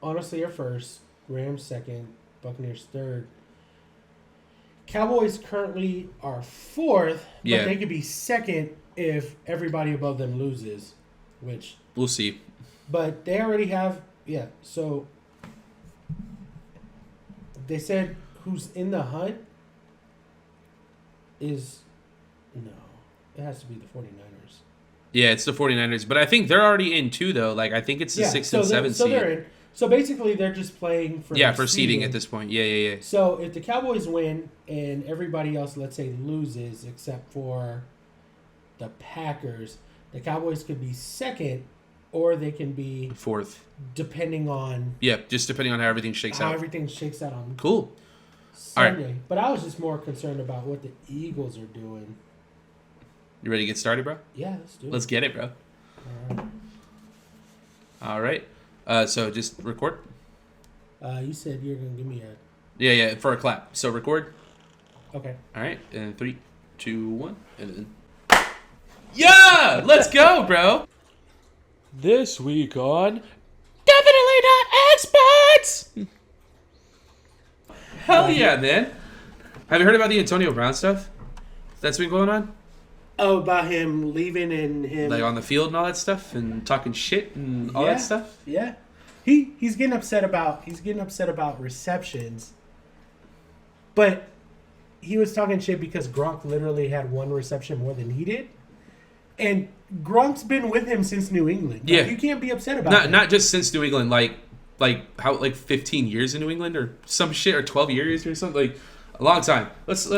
honestly are first. Rams second. Buccaneers third. Cowboys currently are fourth, but they could be second if everybody above them loses, which we'll see. But they already have, so they said who's in the hunt is, no, it has to be the 49ers. Yeah, it's the 49ers, but I think they're already in too, though. Like, I think it's the 6th and 7th seed. So they're in. So basically, they're just playing for for seeding at this point. Yeah. So if the Cowboys win and everybody else, let's say, loses except for the Packers, the Cowboys could be second or they can be fourth, depending on just depending on how everything shakes out. How everything shakes out on Sunday. All right. But I was just more concerned about what the Eagles are doing. You ready to get started, bro? Yeah, let's do it. Let's get it, bro. All right. So just record. You said you're gonna give me a. Yeah, for a clap. So record. Okay. All right, and 3, 2, 1, and then. Yeah, let's go, bro. This week on Definitely Not Experts. Hell yeah, man. Have you heard about the Antonio Brown stuff that's been going on? Oh, about him leaving and him like on the field and all that stuff and talking shit and all that stuff. Yeah, he's getting upset about receptions, but he was talking shit because Gronk literally had one reception more than he did, and Gronk's been with him since New England. Yeah, you can't be upset about that. Not just since New England, like 15 years in New England or some shit, or 12 years or something, like a long time. Let's.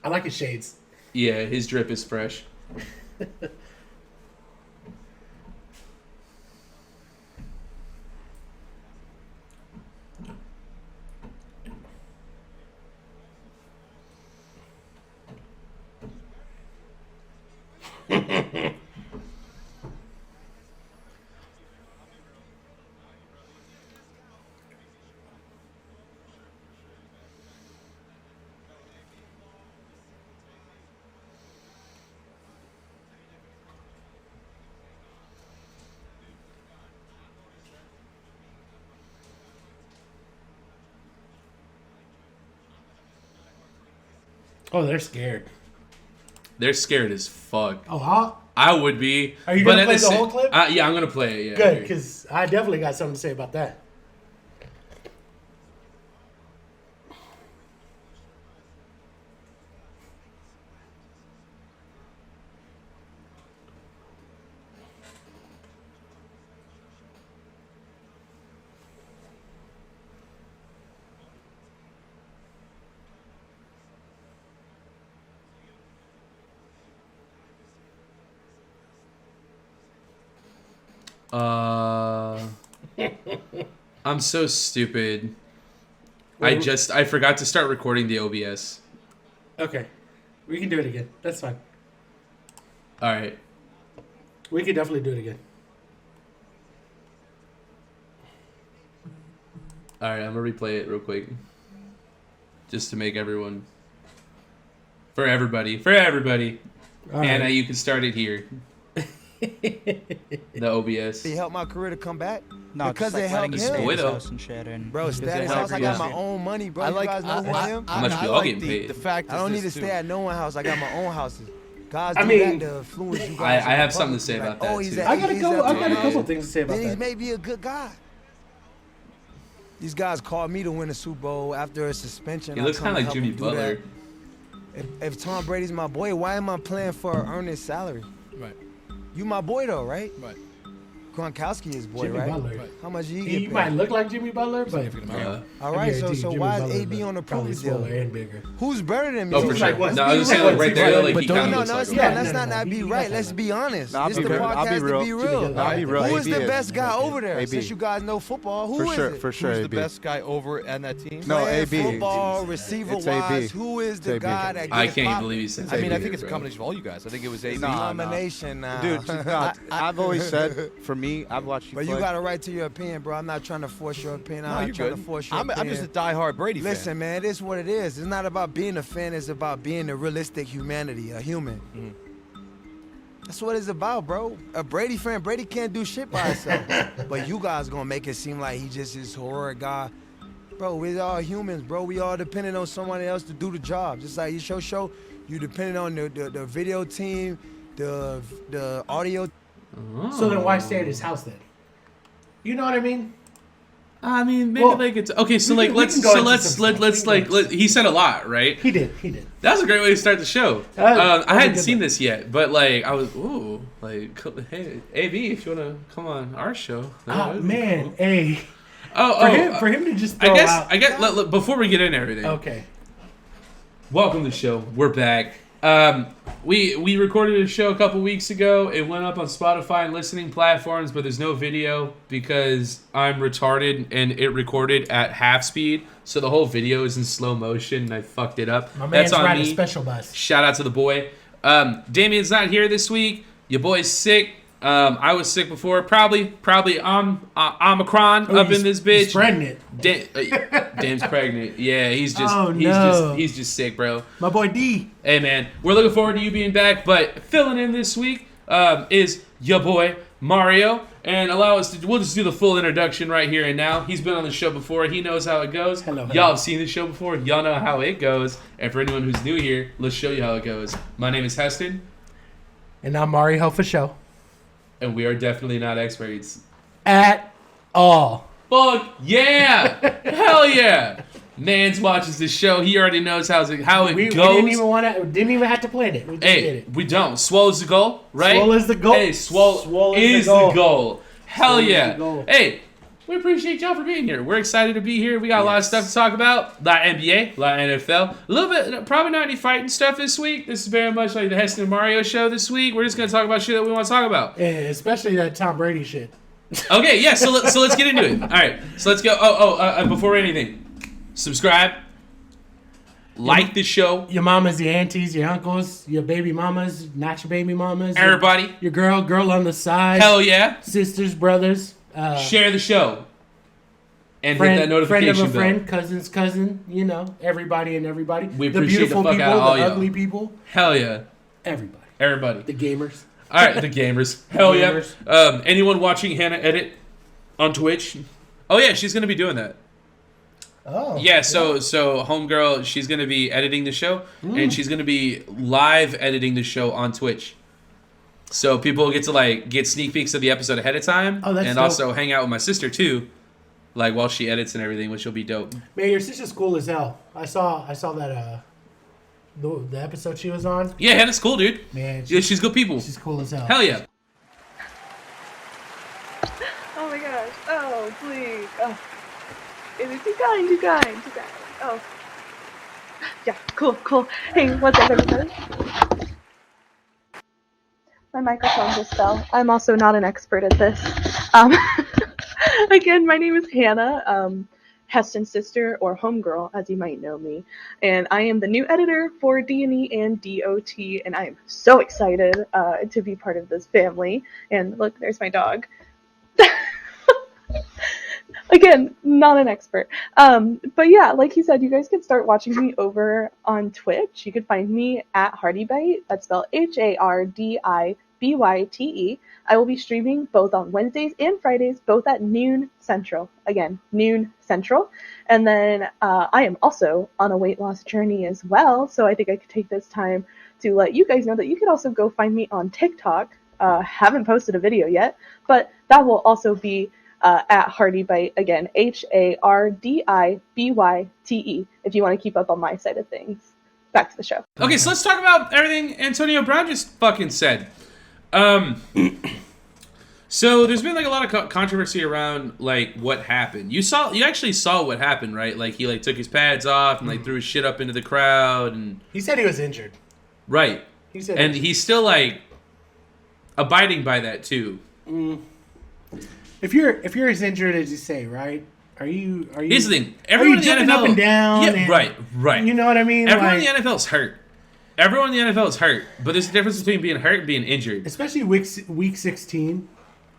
I like his shades. Yeah, his drip is fresh. Oh, they're scared. They're scared as fuck. Oh, huh? I would be. Are you going to play the whole clip? Yeah, I'm going to play it, yeah. Good, because I definitely got something to say about that. I'm so stupid. I forgot to start recording the OBS. Okay. We can do it again. That's fine. All right. We can definitely do it again. All right, I'm going to replay it real quick. Just to make everyone... For everybody. All Anna, right. You can start it here. The OBS. He helped my career to come back. No, because like they helped him. House and shit and bro, Status House, I got my own money, bro. You guys know who I am? How much we all getting paid? The fact I don't need to stay at no one house. I got my own houses. Guys, I mean, that to influence you guys. I have something to say about that, too. I got a couple things to say about that. He may be a good guy. These guys called me to win a Super Bowl after a suspension. He looks kind of like Jimmy Butler. If Tom Brady's my boy, why am I playing for an earnest salary? Right. You my boy though, right? Right. Gronkowski is boy, Jimmy right? Butler. Right. How much you get He paid? might look like Jimmy Butler, but all right. So why is AB on the prove deal? And bigger. Who's better than me? Oh, for sure. No, I was saying like right there, like he kind of looks like him. Let's not be right. Let's be honest. I'll be real. Who is the best guy over there? Since you guys know football, who is it? For sure, who's the best guy over on that team? No, AB. Football, receiver-wise, who is the guy that gets I can't believe he said I mean, I think it's a combination of all you guys. I think it was AB. Combination, dude. I've always said, for me, I've watched you play. But you got a right to your opinion, bro. I'm not trying to force your opinion. I'm not trying to force your opinion. I'm just a diehard Brady fan. Listen, man, it is what it is. It's not about being a fan. It's about being a realistic humanity, a human. That's what it's about, bro. A Brady fan, Brady can't do shit by himself. But you guys gonna make it seem like he just this horror guy. Bro, we're all humans, bro. We all dependent on somebody else to do the job. Just like your show, you dependent on the video team, the audio. So then why stay at his house then? You know what I mean? I mean, maybe Well, like it's okay. So we like can go into let's some stuff. let's We can like go into he said a lot, right? He did. That was a great way to start the show. That was I a hadn't good seen one. this yet, but like I was hey AB, if you wanna come on our show. Oh that'd be man, cool. hey. Oh, For him to just throw out. I guess before we get into everything. Okay. Welcome to the show. We're back. We recorded a show a couple weeks ago. It went up on Spotify and listening platforms, but there's no video because I'm retarded and it recorded at half speed, so the whole video is in slow motion and I fucked it up. My man's That's on riding me. a special bus. Shout out to the boy. Damien's not here this week. Your boy's sick. I was sick before. Probably Omicron up in this bitch. He's pregnant. Dame's pregnant. Yeah, he's just sick, bro. My boy D. Hey man, we're looking forward to you being back. But filling in this week is your boy Marihoe, and we'll just do the full introduction right here and now. He's been on the show before. He knows how it goes. Hello. Y'all have seen the show before. Y'all know how it goes. And for anyone who's new here, let's show you how it goes. My name is Heston, And I'm Marihoe for show. and we are definitely not experts. At all. Fuck yeah! Hell yeah! Mans watches this show. He already knows how it goes. We didn't even have to plan it. We just did Hey, it. we don't. Swole is the goal, right? Swole is the goal. Hey, Swole is the goal. Hell Swole is yeah. the goal. Hey, we appreciate y'all for being here. We're excited to be here. We got a lot of stuff to talk about. A lot of NBA, a lot of NFL. A little bit, probably not any fighting stuff this week. This is very much like the Heston and Marihoe show this week. We're just going to talk about shit that we want to talk about. Yeah, especially that Tom Brady shit. Okay, yeah, so let's get into it. All right, so let's go. Before anything, subscribe, like the show. Your mamas, your aunties, your uncles, your baby mamas, not your baby mamas. Everybody, Your girl on the side. hell yeah. Sisters, brothers. Share the show. And Friend, hit that notification friend of a bell. friend, cousin's cousin, everybody and everybody. We the appreciate beautiful the fuck people, out of all the y'all. ugly people, Hell yeah. everybody. Everybody. The gamers. All right, the gamers. Hell gamers. yeah. Anyone watching Hannah edit on Twitch? Oh yeah, she's gonna be doing that. Oh. Yeah, so homegirl, she's gonna be editing the show, and she's gonna be live editing the show on Twitch. So people get to get sneak peeks of the episode ahead of time, Oh, that's and dope. also hang out with my sister too, while she edits and everything, which will be dope. Man, your sister's cool as hell. I saw that the episode she was on. Yeah, Hannah's cool, dude. Man, Yeah, she's good people. she's cool as hell. Hell yeah. Oh my gosh. Oh, please. Oh. Is it too kind? Oh. Yeah, cool. Hey, what's up, everybody? My microphone just fell. I'm also not an expert at this. Again, my name is Hannah, Heston's sister, or homegirl, as you might know me. And I am the new editor for DNE and DOT, and I am so excited to be part of this family. And look, there's my dog. Again, not an expert. But yeah, like he said, you guys can start watching me over on Twitch. You can find me at HardyBite. That's spelled HardyByte. I will be streaming both on Wednesdays and Fridays, both at noon Central. Again, noon Central. And then I am also on a weight loss journey as well. So I think I could take this time to let you guys know that you can also go find me on TikTok. Haven't posted a video yet, but that will also be at HardyByte, again, HardyByte, if you want to keep up on my side of things. Back to the show. Okay, so let's talk about everything Antonio Brown just fucking said. So there's been a lot of controversy around what happened. You actually saw what happened, right? He took his pads off and threw his shit up into the crowd, and He said he was injured. right. He said, And he's still abiding by that too. if you're as injured as you say, right? Are you? Here's the thing: Are everyone you in the jumping NFL, up and down? yeah, and- right. You know what I mean? Everyone in the NFL is hurt. Everyone in the NFL is hurt, but there's a difference between being hurt and being injured. Especially week 16.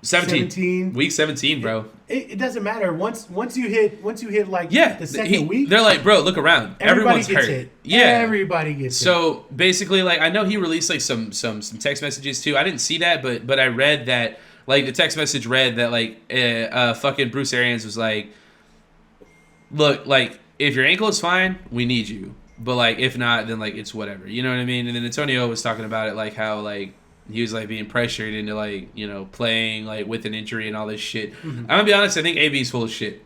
17. Week 17, bro. It doesn't matter. Once you hit like Yeah, the second week, they're like, bro, look around. everybody Everyone's gets hurt. hit. Yeah, Everybody gets hit. So basically, like, I know he released like some text messages too. I didn't see that, but I read that, like, the text message read that, like, fucking Bruce Arians was like, look, like, if your ankle is fine, we need you, but like if not, then like it's whatever. You know what I mean? And then Antonio was talking about it, like how like he was like being pressured into like, you know, playing like with an injury and all this shit. I'm gonna be honest. I think AB's full of shit.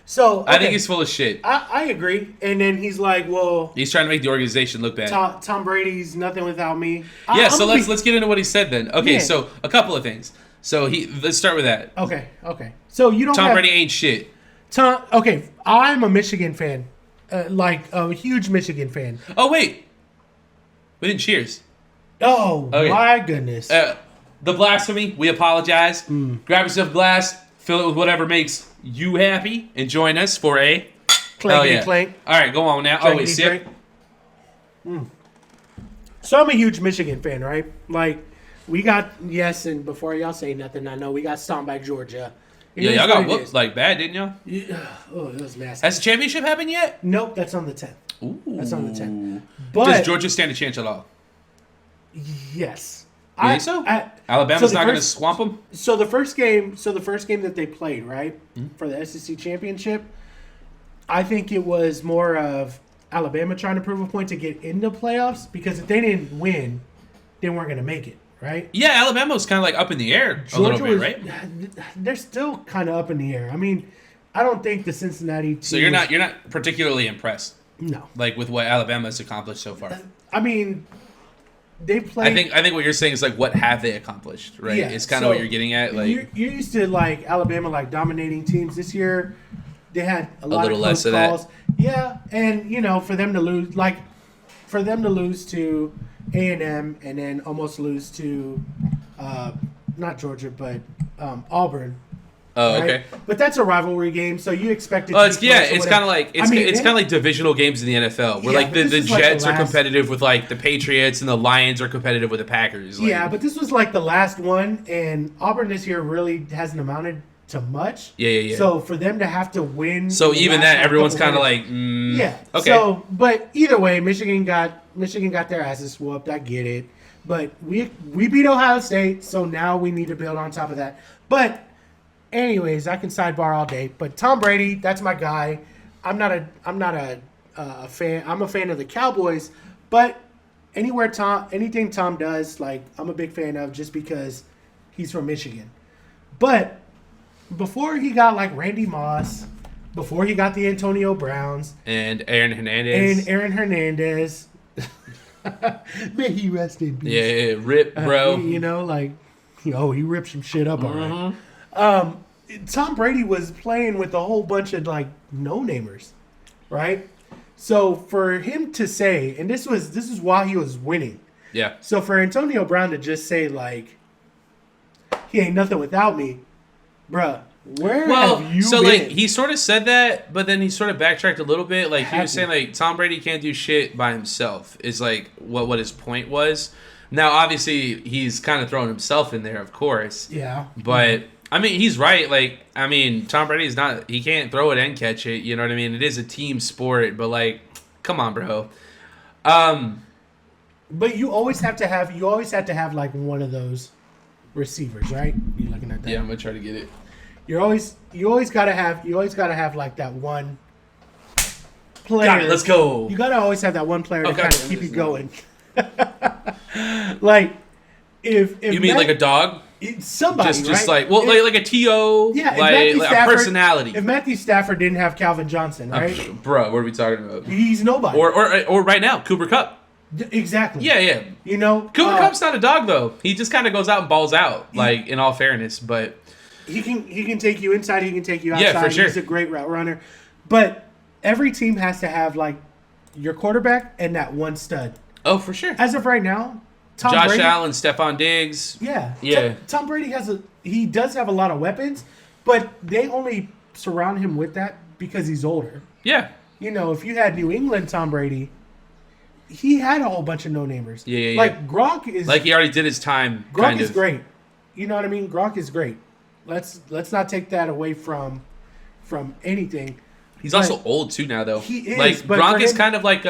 So okay, I think he's full of shit. I agree. And then he's like, well, He's trying to make the organization look bad. Tom Brady's nothing without me. Yeah. So let's get into what he said then. Okay. Yeah. So a couple of things. So let's start with that. Okay. So you don't. Tom Brady ain't shit. Okay, I'm a Michigan fan, like a huge Michigan fan. Oh wait, we didn't cheers. Oh Okay. my goodness! The blasphemy. We apologize. Grab yourself a glass, fill it with whatever makes you happy, and join us for a Clankety clank. All right, go on now. Oh wait, sip. So I'm a huge Michigan fan, right? Like we got and before y'all say nothing, I know we got stomped by Georgia. It Yeah, is y'all what got it whooped is. like bad, didn't y'all? Yeah. Oh, it was massive. Has the championship happened yet? Nope, that's on the 10th. Ooh. That's on the 10th. Does But Georgia stand a chance at all? yes, You think so? Alabama's not going to swamp them? So the first game that they played, right, for the SEC championship, I think it was more of Alabama trying to prove a point to get into playoffs because if they didn't win, they weren't going to make it, right? Yeah, Alabama was kind of like up in the air a little bit, right? They're still kind of up in the air. I mean, I don't think the Cincinnati team. So you're not particularly impressed, No. like with what Alabama's accomplished so far. I mean, they played. I think what you're saying is like what have they accomplished, right? Yeah, It's kind of so what you're getting at, like you're used to like Alabama like dominating teams. This year, they had a lot little of less close of that. calls. Yeah, and you know, for them to lose to A&M and then almost lose to not Georgia but Auburn. Oh, right? okay. But that's a rivalry game, so you expect it. Oh, to it's be close or it's whatever. kind of like I mean, it's kind of like divisional games in the NFL, where Yeah, like but the this is like Jets the are last- competitive with like the Patriots and the Lions are competitive with the Packers. Like, Yeah, but this was like the last one, and Auburn this year really hasn't amounted to much. Yeah. So for them to have to win, So the even last that, everyone's couple kind of minutes- like, yeah. okay. So, but either way, Michigan got their asses whooped. I get it, but we beat Ohio State, so now we need to build on top of that. But anyways, I can sidebar all day. But Tom Brady, that's my guy. I'm not a fan. I'm a fan of the Cowboys, but anything Tom does, like I'm a big fan of, just because he's from Michigan. But before he got like Randy Moss, before he got the Antonio Browns and Aaron Hernandez. May he rest in peace. Yeah, rip, bro. You know, like, he ripped some shit up already. Tom Brady was playing with a whole bunch of like no-namers, right? So for him to say, and this is while he was winning. Yeah. So for Antonio Brown to just say like, he ain't nothing without me, bruh. Where have you so been? like he sort of said that, but then he sort of backtracked a little bit. Like he was saying, like Tom Brady can't do shit by himself. Is like what his point was. Now, obviously, he's kind of throwing himself in there, of course. Yeah. But I mean, he's right. Like I mean, Tom Brady's not. He can't throw it and catch it. You know what I mean? It is a team sport. But like, come on, bro. But you always have to have like one of those receivers, right? You looking at that? Yeah, I'm gonna try to get it. You always gotta have like that one player. Got it, let's go. You gotta always have that one player to Okay. kind of keep you going. Like if You mean like a dog? somebody Just right? like like a TO, yeah, if like Matthew a Stafford- personality. If Matthew Stafford didn't have Calvin Johnson, right? Bro, what are we talking about? He's nobody. Or right now, Cooper Kupp. Exactly. Yeah. You know, Cooper Kupp's not a dog though. He just kind of goes out and balls out. Like in all fairness, but he can take you inside. He can take you outside. Yeah, for sure. He's a great route runner. But every team has to have like your quarterback and that one stud. oh, for sure. As of right now, Tom Josh Brady, Allen, Stephon Diggs. Yeah. Yeah. Tom Brady does have a lot of weapons, but they only surround him with that because he's older. Yeah. You know, if you had New England Tom Brady, he had a whole bunch of no-namers. Yeah. Like Gronk is Like he already did his time. Gronk kind is of. great. you know what I mean? Gronk is great. Let's not take that away from anything. He's But also old too now, though. He is, Like but Gronk for is him- kind of like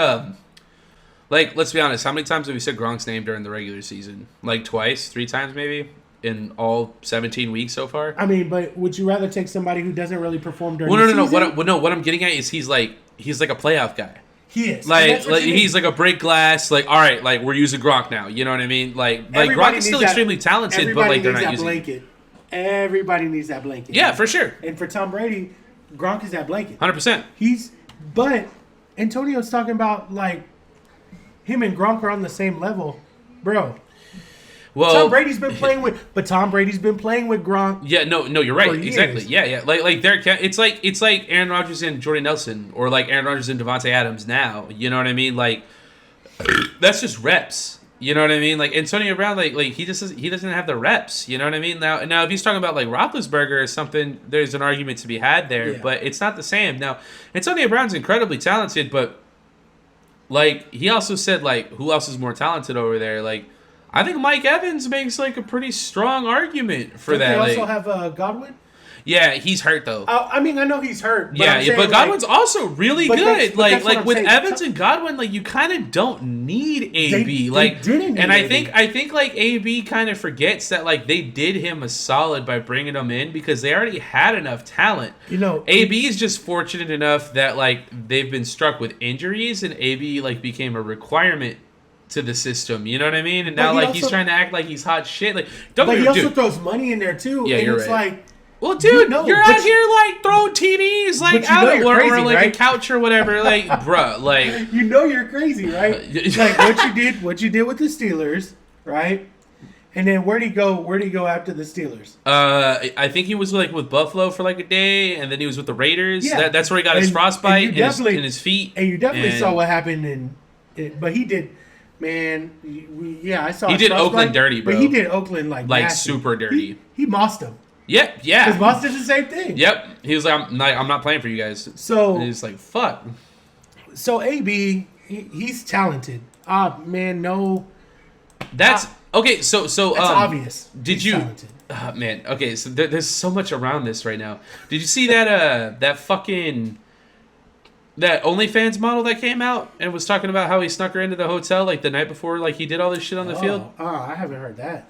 let's be honest. How many times have we said Gronk's name during the regular season? Like twice, 3 times maybe in all 17 weeks so far. I mean, but would you rather take somebody who doesn't really perform during Well, the no. season? What I'm getting at is he's like a playoff guy. He is. And Like that's what you he's need. like a break glass. Like, all right, like we're using Gronk now. You know what I mean? Like Everybody Gronk is needs still that- extremely talented, but everybody like they're needs not that using. blanket. Everybody needs that blanket. Yeah, for sure, And for Tom Brady, Gronk is that blanket. 100%. But Antonio's talking about like him and Gronk are on the same level, bro. Well, Tom Brady's been playing with Gronk. Yeah, no, you're right. For Exactly. years. Yeah. Like they're it's like Aaron Rodgers and Jordy Nelson, or like Aaron Rodgers and Devontae Adams now. You know what I mean? Like that's just reps. You know what I mean? Like Antonio Brown, like he doesn't have the reps. You know what I mean? Now if he's talking about like Roethlisberger or something, there's an argument to be had there, Yeah. but it's not the same. Now Antonio Brown's incredibly talented, but like he also said, like who else is more talented over there? Like I think Mike Evans makes like a pretty strong argument for Don't that. they also like, have Godwin? yeah, he's hurt though. I mean, I know he's hurt. But Yeah, I'm saying, but Godwin's also really but that's- good. but Like that's what I'm with saying. Evans and Godwin, like you kind of don't need AB. They like, didn't need and I AB. think like AB kind of forgets that like they did him a solid by bringing him in because they already had enough talent. You know, AB is just fortunate enough that like they've been struck with injuries, and AB like became a requirement to the system. You know what I mean? And But now he like he's also- trying to act like he's hot shit. Like don't but get he me also dude. throws money in there too. Yeah, and you're it's right. like, Well, dude, know, you're but out here like throwing TDs like but you out know of you're or crazy, like a right? couch or whatever. Like, bruh, like you know you're crazy, right? Like what you did with the Steelers, right? And then where'd he go? Where'd he go after the Steelers? I think he was like with Buffalo for like a day, and then he was with the Raiders. Yeah. That's where he got his And- frostbite and you in his feet. And you definitely And saw what happened but he did, man. I saw. He his did frostbite, Oakland dirty, bro. But he did Oakland like nasty. super dirty. He mossed him. Yep, Because yeah. Moss did the same thing. Yep. He was like, I'm not playing for you guys. So And he's like, fuck. So AB, he's talented. Man, no, That's okay. So it's Ah, obvious. Did He's you? talented. Man, okay. So there's so much around this right now. Did you see that? That fucking. That OnlyFans model that came out and was talking about how he snuck her into the hotel like the night before, like he did all this shit on the field. Oh, I haven't heard that.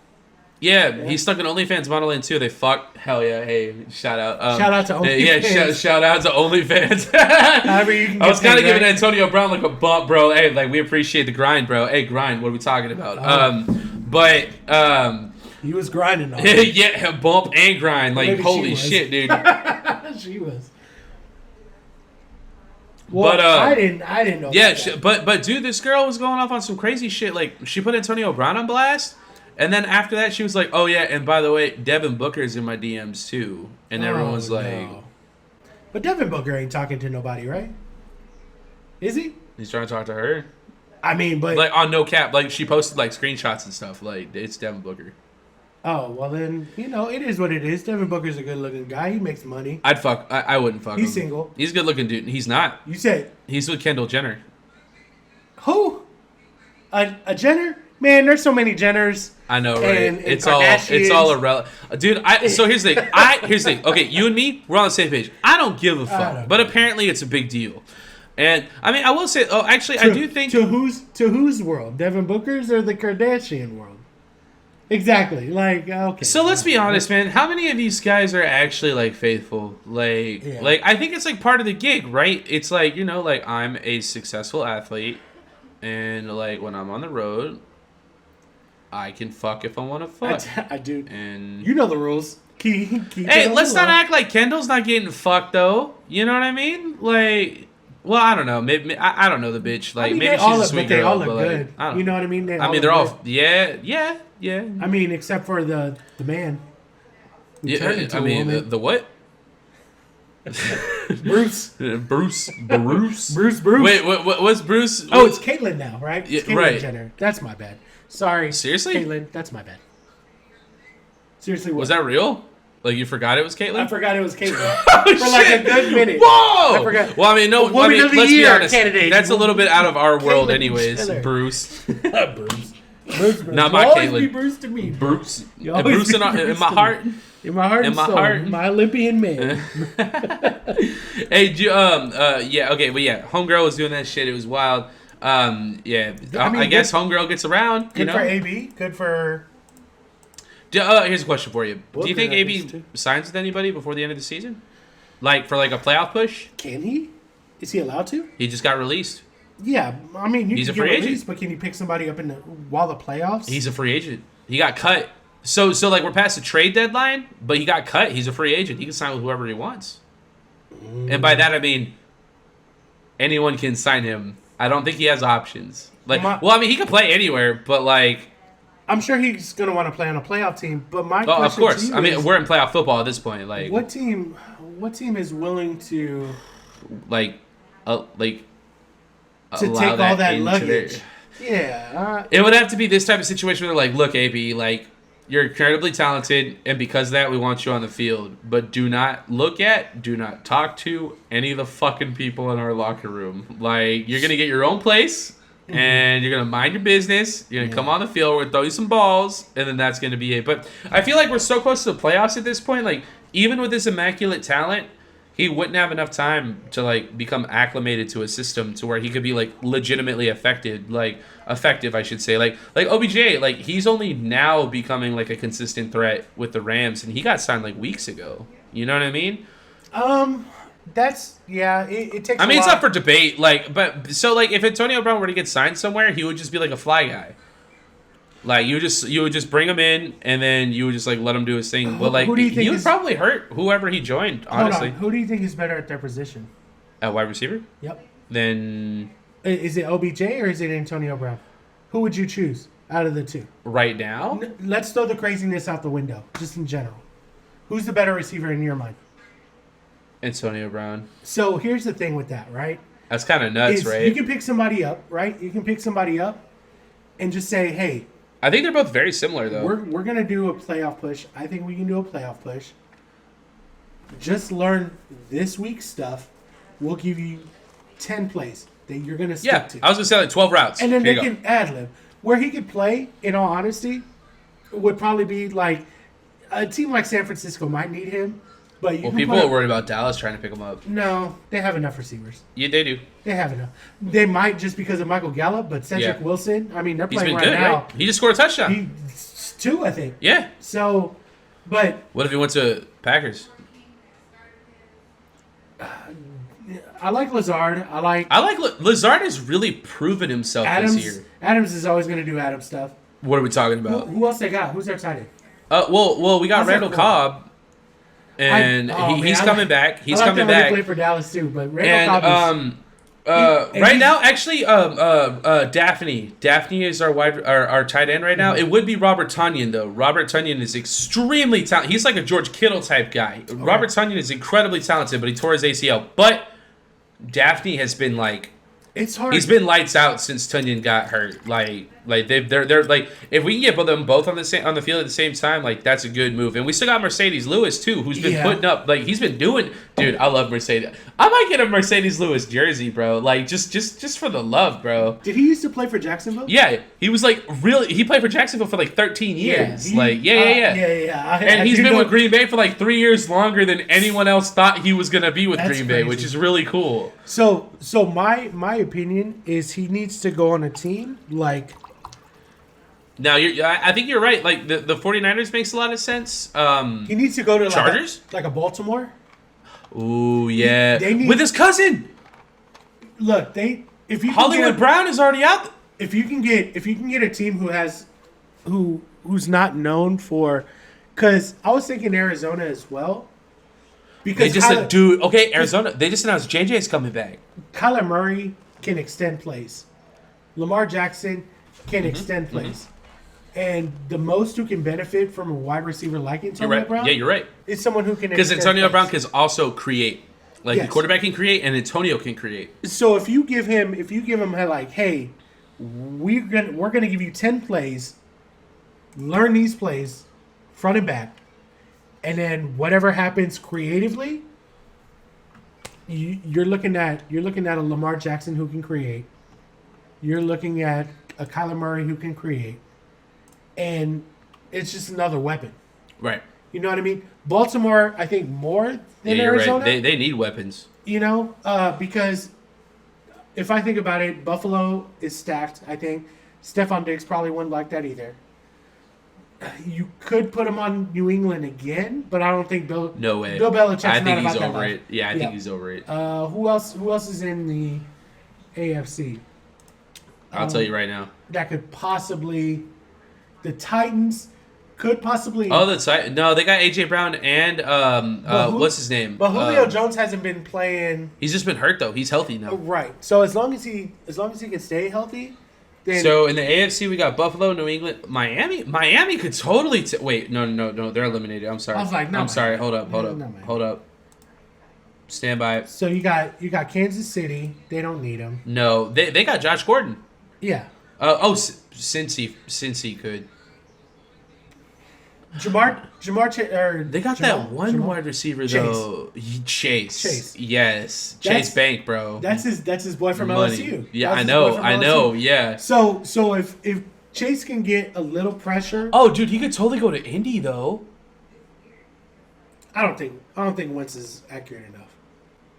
Yeah, he snuck an OnlyFans model in too. They fucked. Hell yeah! Hey, shout out. Shout out to Yeah, OnlyFans. shout out to OnlyFans. However you can I was get kind of paid, giving right? Antonio Brown like a bump, bro. Hey, like we appreciate the grind, bro. Hey, grind. What are we talking about? But He was grinding on yeah, bump and grind. Like Maybe she holy was. shit, dude. She was. Well, But, I didn't know. Yeah, about that. but dude, this girl was going off on some crazy shit. Like she put Antonio Brown on blast, and then after that she was like, "Oh yeah, and by the way, Devin Booker's in my DMs too." And everyone's Oh, like, no. But Devin Booker ain't talking to nobody, right? Is he? he's trying to talk to her, I mean, but like on no cap. Like she posted like screenshots and stuff. Like it's Devin Booker. oh well, then it is what it is. Devin Booker's a good-looking guy. He makes money. I'd fuck. I wouldn't fuck him. He's single. He's a good looking dude. He's not. You said He's with Kendall Jenner. who? A Jenner? Man, there's so many Jenners. I know, right? And it's Kardashians. all irrelevant, dude. So here's the thing. Here's the thing. Okay, you and me, we're on the same page. I don't give a fuck, don't but apparently it's a big deal. And I mean, I will say. Oh, actually, I do think. to whose world? Devin Booker's or the Kardashian world? Exactly. Like okay. So let's be honest, man. How many of these guys are actually like faithful? Like, Yeah. like I think it's like part of the gig, right? It's like like I'm a successful athlete, and like when I'm on the road, I can fuck if I want to fuck. I do. And You know the rules. Key hey, let's not act like Kendall's not getting fucked though. You know what I mean? Like, well, I don't know. Maybe I don't know the bitch. Like, maybe she's a sweet but they girl. all look but like, good. I don't You know what I mean? I mean, they're look all good. yeah. I mean, except for the man. Who turned into I a mean, woman. the what? Bruce. Bruce. Bruce. Wait, what's Bruce? Oh, it's Caitlyn now, right? It's Yeah, Caitlyn right. Jenner. That's my bad. Sorry. Seriously? Caitlyn, that's my bad. Seriously, what? Was that real? Like you forgot it was Caitlyn? I forgot it was Caitlyn. Oh, For like a shit. good minute. Whoa! I forgot. Well, I mean, no. Woman I mean, of the let's be Year honest. candidate. That's a little bit out of our world, Caitlyn anyways. Jenner. Bruce. Bruce. Bruce. Not You my always Caitlyn. be Bruce to me. Bruce. You And always Bruce be in Bruce my to heart. me. In my heart. In and my soul. heart. My Olympian man. Hey, yeah, okay, but yeah, Homegirl was doing that shit. It was wild. Yeah, I guess Homegirl gets around. You Good know. for AB. Good for. Here's a question for you. Do you think Booker, I guess, AB too. signs with anybody before the end of the season? Like for like a playoff push? Can he? Is he allowed to? He just got released. Yeah, I mean, He's can a free get agent. released, but can you pick somebody up while the playoffs? He's a free agent. He got cut. So like we're past the trade deadline, but he got cut. He's a free agent. He can sign with whoever he wants. And by that I mean anyone can sign him. I don't think he has options. Like, well, I mean, he can play anywhere, but like, I'm sure he's gonna want to play on a playoff team. But my oh, question of course. to you I mean, is, we're in playoff football at this point. Like, what team is willing to like allow take all that into luggage? their- Yeah, It would have to be this type of situation where they're like, look, AB, like, you're incredibly talented, and because of that, we want you on the field. But do not talk to any of the fucking people in our locker room. Like, you're going to get your own place, and you're going to mind your business. You're going to come on the field, we're going to throw you some balls, and then that's going to be it. But I feel like we're so close to the playoffs at this point. Like, even with this immaculate talent, he wouldn't have enough time to like become acclimated to a system to where he could be like legitimately effective, I should say. Like OBJ, like he's only now becoming like a consistent threat with the Rams, and he got signed like weeks ago. You know what I mean? that's It takes. I mean, a it's lot. up for debate. Like, but so like if Antonio Brown were to get signed somewhere, he would just be like a fly guy. Like you would just bring him in, and then you would just like let him do his thing. But like Who do you think he would is- probably hurt whoever he joined. Honestly, Hold on. Who do you think is better at their position? at wide receiver, Yep. then Is it OBJ or is it Antonio Brown? Who would you choose out of the two? right now. Let's throw the craziness out the window, just in general. Who's the better receiver in your mind? Antonio Brown. So here's the thing with that, right? That's kind of nuts, Is right? You can pick somebody up, right? You can pick somebody up and just say, hey, I think they're both very similar, though. we're going to do a playoff push. I think we can do a playoff push. Just learn this week's stuff. We'll give you 10 plays that you're going to stick to. I was going to say like 12 routes. And then Here they you go. can ad-lib. Where he could play, in all honesty, would probably be like a team like San Francisco might need him. But you Well, can people put are worried about Dallas trying to pick him up. No, they have enough receivers. Yeah, they do. They have enough. They might just because of Michael Gallup, but Cedric Yeah. Wilson, I mean, they're He's playing been right good, now. right? He just scored a touchdown. He's 2, I think. Yeah. So, but What if he went to Packers? I like Lazard. I like Lazard has really proven himself Adams. this year. Adams is always going to do Adams stuff. What are we talking about? Who else they got? Who's their tight end? Well, we got How's that Randall going? Cobb, and he's coming back. He's coming I like back. play for Dallas too, but Randall Cobb is. And Right he's- now, actually, Daphne is our tight end right now. It would be Robert Tonyan though. Robert Tonyan is extremely talented. He's like a George Kittle type guy. Robert Tonyan is incredibly talented, but he tore his ACL. But Daphne has been like, It's hard. he's been lights out since Tonyan got hurt. They're like, if we can get them both on the field at the same time, like that's a good move. And we still got Mercedes Lewis too, who's been putting up, like he's been doing. Dude, I love Mercedes. I might get a Mercedes Lewis jersey, bro. Like just for the love, bro. Did he used to play for Jacksonville? Yeah, he was like really. He played for Jacksonville for like 13 years. Yeah, Yeah. And he's do been know- with Green Bay for like 3 years longer than anyone else thought he was gonna be with That's Green Bay, crazy. which is really cool. So my opinion is he needs to go on a team like. Now, I think you're right. Like, the 49ers makes a lot of sense. He needs to go to Chargers? like a Baltimore. Ooh, yeah. They need- With his cousin. Look, if you can Hollywood get Brown is already out. if you can get a team who's not known for, because I was thinking Arizona as well. They Because just said, dude, okay, Arizona. They just announced JJ is coming back. Kyler Murray can extend plays. Lamar Jackson can extend plays. And the most who can benefit from a wide receiver like You're Antonio right. Brown Yeah, you're right. is someone who can Because extend Antonio Brown plays. can also create. Like, Yes. the quarterback can create, and Antonio can create. So if you give him like, hey, we're gonna give you 10 plays, learn these plays, front and back, and then whatever happens creatively, you're looking at a Lamar Jackson who can create. You're looking at a Kyler Murray who can create. and it's just another weapon. Right. You know what I mean? Baltimore, I think more than Yeah, you're Arizona. right. They need weapons. You know, because if I think about it, Buffalo is stacked. I think Stephon Diggs probably wouldn't like that either. You could put him on New England again, but I don't think Bill. No way. Bill Belichick's I not think he's about that over life. it. Yeah, I think he's over it. Who else? Who else is in the AFC? I'll tell you right now. That could possibly. The Titans could possibly. Oh, that's right. No, they got AJ Brown and what's his name? But Julio Jones hasn't been playing. He's just been hurt though. He's healthy now. Right. So as long as he can stay healthy, then So in the AFC we got Buffalo, New England, Miami. Miami could totally wait. No, they're eliminated. I'm sorry. I was like, no, I'm sorry. Miami. Hold No, Miami. up. Stand by. So you got Kansas City. They don't need him. No, they got Josh Gordon. Yeah. Cincy could. Jamar or They got that one wide receiver though. Chase. Yes. Chase Bank, bro. That's his boy from Money. LSU. Yeah, That's I his know. boy from I LSU. know. Yeah. So if Chase can get a little pressure, Oh, dude, he could totally go to Indy though. I don't think Wentz is accurate enough,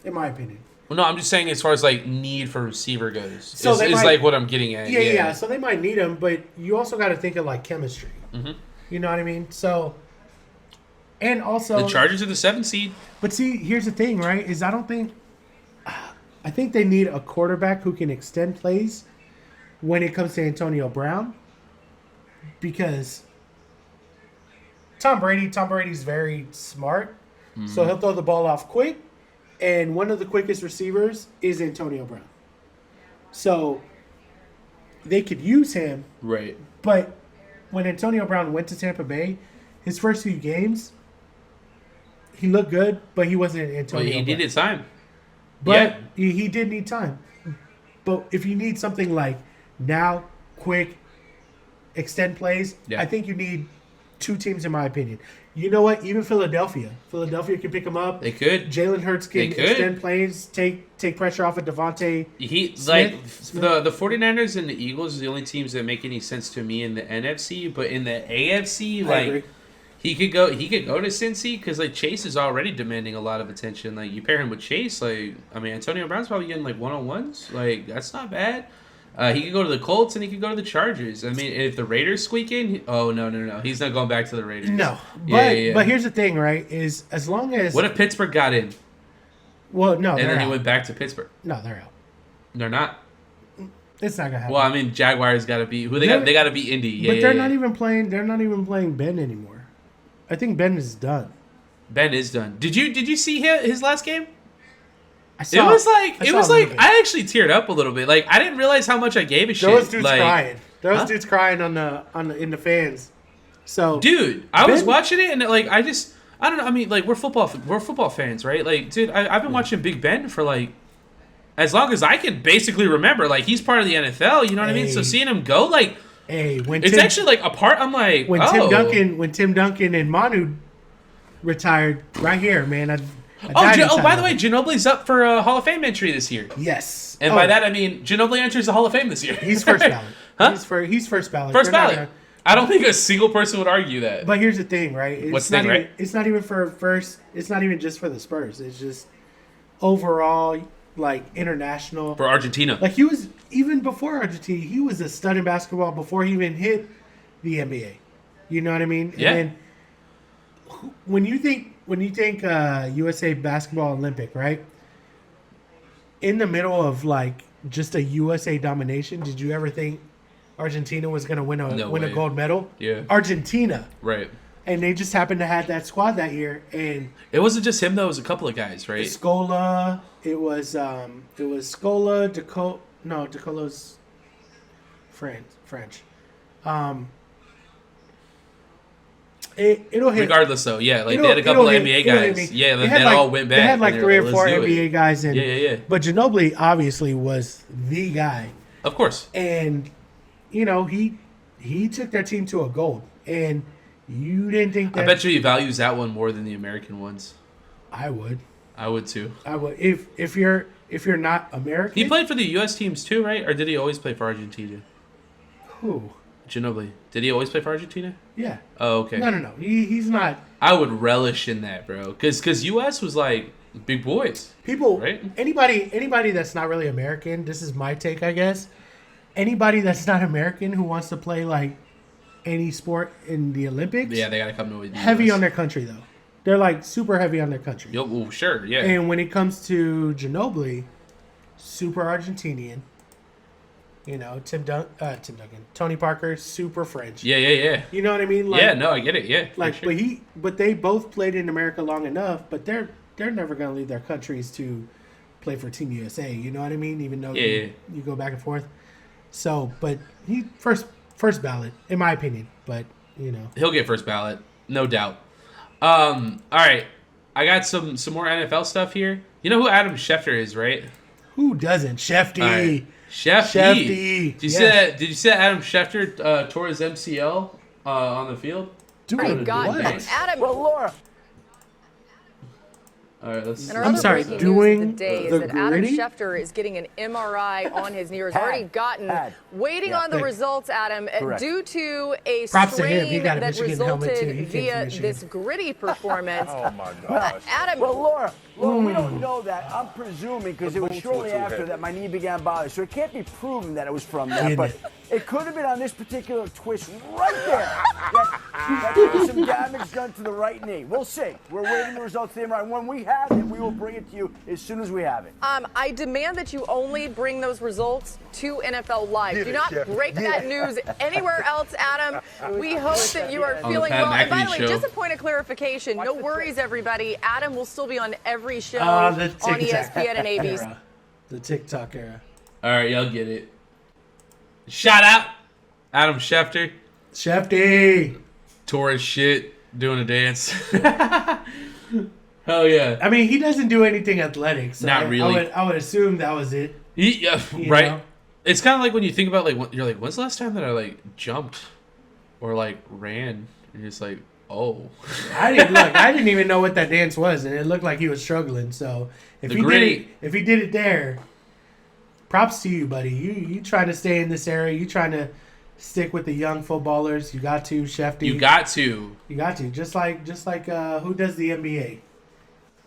in my opinion. Well, no, I'm just saying as far as like need for receiver goes. So is they might- like what I'm getting at. Yeah. So they might need him, but you also got to think of like chemistry. Mm-hmm. You know what I mean? So, and also The Chargers are the 7th seed. But see, here's the thing, right? Is I think they need a quarterback who can extend plays when it comes to Antonio Brown, because Tom Brady's very smart, so he'll throw the ball off quick, and one of the quickest receivers is Antonio Brown. So they could use him, Right. but when Antonio Brown went to Tampa Bay, his first few games, he looked good, but he wasn't Well, Antonio he Brown. needed time. But he did need time. But if you need something like now, quick, extend plays, Yeah. I think you need two teams, in my opinion. You know what? Even Philadelphia can pick him up. They could. Jalen Hurts They can could. extend plays, take pressure off of Devontae. He Smith? like Smith? the 49ers and the Eagles are the only teams that make any sense to me in the NFC, but in the AFC, I agree. like he could go to Cincy because like Chase is already demanding a lot of attention. Like you pair him with Chase, like I mean Antonio Brown's probably getting like 1-on-1s. Like that's not bad. He could go to the Colts and he could go to the Chargers. I mean, if the Raiders squeak in, no, he's not going back to the Raiders. No. Yeah. But here's the thing, right? Is as long as What if Pittsburgh got in well, no, and they're then he out. went back to Pittsburgh? No, they're out. They're not. It's not gonna happen. Well, I mean, Jaguars got to be who they They're- got. They got to be Indy. Yeah, but they're yeah, not yeah. even playing. They're not even playing Ben anymore. I think Ben is done. Ben is done. Did you see his last game? I It saw, was like I saw a little bit. I actually teared up a little bit. Like I didn't realize how much I gave a shit. There was dudes like, crying. There was Huh? dudes crying on the in the fans. So Dude, I was Ben- watching it and like I don't know. I mean, like we're football fans, right? Like, dude, I've been watching Big Ben for like as long as I can basically remember. Like he's part of the NFL. You know what I mean? So Hey. seeing him go, like hey, when it's Tim, actually like a part. I'm like, when oh. Tim Duncan and Manu retired, right here, man. I Oh, died inside by the of way, it. Ginobili's up for a Hall of Fame entry this year. Yes, And by that I mean Ginobili enters the Hall of Fame this year. he's first ballot. Huh? He's first ballot. First They're not ballot. gonna- I don't think a single person would argue that. But here's the thing, right? It's What's the not thing, even, right? It's not even for first. It's not even just for the Spurs. It's just overall, like international. For Argentina. Like he was even before Argentina, he was a stud in basketball before he even hit the NBA. You know what I mean? Yeah. And then when you think USA basketball Olympic, right? In the middle of like just a USA domination, did you ever think Argentina was going to win No a way. gold medal? Yeah. Argentina. Right. And they just happened to have that squad that year, and It wasn't just him though, it was a couple of guys, right? Scola. It was Scola. Decolo's French. It'll hit. Regardless though, yeah, like it'll- they had a couple of it'll NBA hit- it'll hit guys. me. Yeah, They that had like- all went back. They had like and 3 or like, 4 "Let's do it." NBA guys, and Yeah. But Ginobili obviously was the guy, Of course. and you know he took their team to a gold, and you didn't think that. I bet you he values that one more than the American ones. I would. I would too. If you're not American. He played for the US teams too, right? Or did he always play for Argentina? Who? Ginobili. Did he always play for Argentina? Yeah. Oh, okay. No. He's not. I would relish in that, bro. Because U.S. was like big boys. People, right? Anybody that's not really American, this is my take, I guess. Anybody that's not American who wants to play like any sport in the Olympics, Yeah, they got to come to the heavy US. on their country though. They're like super heavy on their country. Yo, well, sure, yeah. And when it comes to Ginobili, super Argentinian. You know, Tim Duncan, Tony Parker, super French. Yeah. You know what I mean? Like, Yeah, no, I get it. Yeah, for like, sure. but they both played in America long enough, but they're never gonna leave their countries to play for Team USA. You know what I mean? Even though you go back and forth. So, but he first ballot, in my opinion. But you know, He'll get first ballot, no doubt. All right, I got some more NFL stuff here. You know who Adam Schefter is, right? who doesn't? Shefty. All right. Shefty. Shefty. Did you see that? Did you see that Adam Schefter tore his MCL on the field? Dude, God, what? Adam. Well, Laura. All right, let's. And our I'm other sorry, breaking doing news of the day is the that Adam gritty? Schefter is getting an MRI on his knee. Or has already gotten, waiting on the Thank- results, Adam, Correct. due to a Props to him. He strain got a that Michigan helmet, too. resulted He came from via Michigan. this gritty performance. Oh my gosh. Adam, Well, Laura, we don't know that. I'm presuming because it was shortly after that my knee began bothering. So it can't be proven that it was from that. Ain't But it? it could have been on this particular twist right there. That there was some damage done to the right knee. We'll see. We're waiting the results of the MRI. When we have it, we will bring it to you as soon as we have it. I demand that you only bring those results to NFL Live. Do not break that news anywhere else, Adam. We hope that you are On the feeling Pat well. And by the McAfee way, show. just a point of clarification, no worries, everybody. Adam will still be on every show The on TikTok ESPN and ABC. era. The TikTok era. All right, y'all get it. Shout out Adam Schefter. Shefty. Tore his shit doing a dance. Hell yeah. I mean, he doesn't do anything athletic. So Not really. I would assume that was it. Yeah, You right. know? It's kind of like when you think about you're like, when's the last time that I like jumped or like ran? And you're just like, oh. I didn't even know what that dance was, and it looked like he was struggling. So if The he gritty. did it there, props to you, buddy. You trying to stay in this area. You trying to stick with the young footballers. You got to, Shefty. You got to. You got to. Just like who does the NBA?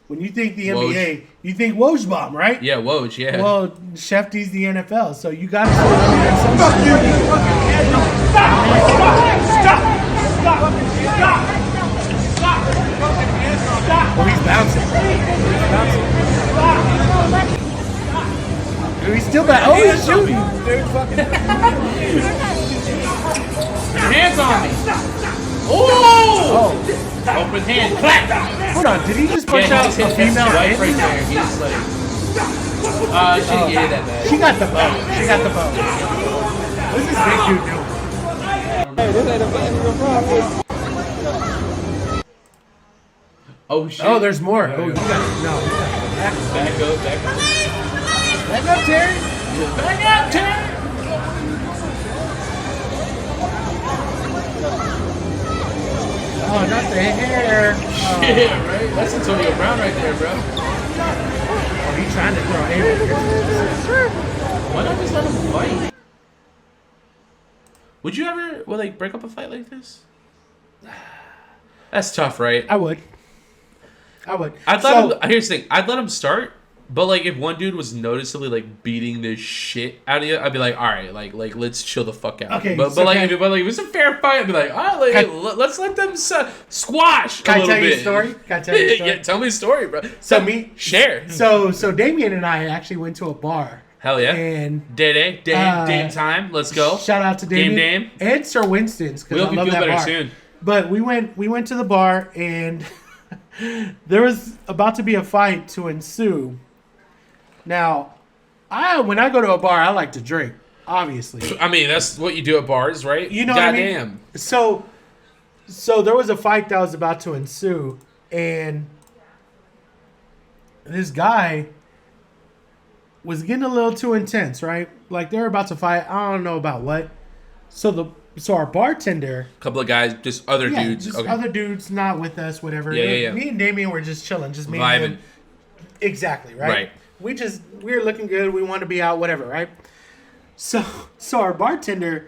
When you think the Woj. NBA, you think Wojbomb, right? Yeah, Woj, yeah. Well, Shefty's the NFL, so you got to. Fuck you! Oh, he's bouncing. Dude, he's still back. Oh, he's shooting. Dude, fucking. Hands on me. Oh! Open hand. Clap. Hold on, did he just punch Yeah, out he just hit a female his wife hand? right there. He just like. She didn't get it that bad. She got the bow. She got the bow. What's this big dude doing? Oh shit. Oh, there's more. Oh, you got no. Back up. Back up, Terry. Back up, Terry. Oh, not the hair. Yeah, right. That's Antonio Brown right there, bro. Oh, he's trying to throw haymakers. Why not just let him fight? Would you ever break up a fight like this? That's tough, right? I would. I'd let him. Here's the thing. I'd let him start, but if one dude was noticeably beating the shit out of you, I'd be like, all right, let's chill the fuck out. Okay, But so if it was a fair fight, I'd be like, all right, let's let them squash Can a I little tell you bit. a story? Can I tell you a story? Yeah, tell me a story, bro. Share. So Damien and I actually went to a bar. Hell yeah. And Dame time. Let's go. Shout out to Damien. Dame. And Sir Winston's, We because I hope you love feel that better bar. soon. But we went to the bar, and there was about to be a fight to ensue. Now, when I go to a bar, I like to drink, obviously. I mean, that's what you do at bars, right? You know what I mean? Goddamn. So there was a fight that was about to ensue, and this guy was getting a little too intense, right? Like they were about to fight. I don't know about what. So our bartender, Couple of guys, just other dudes. just Okay. other dudes not with us, whatever. Yeah. Me and Damien were just chilling, just me and Vibing. him. Exactly, right? Right. We were looking good. We wanted to be out, whatever, right? So our bartender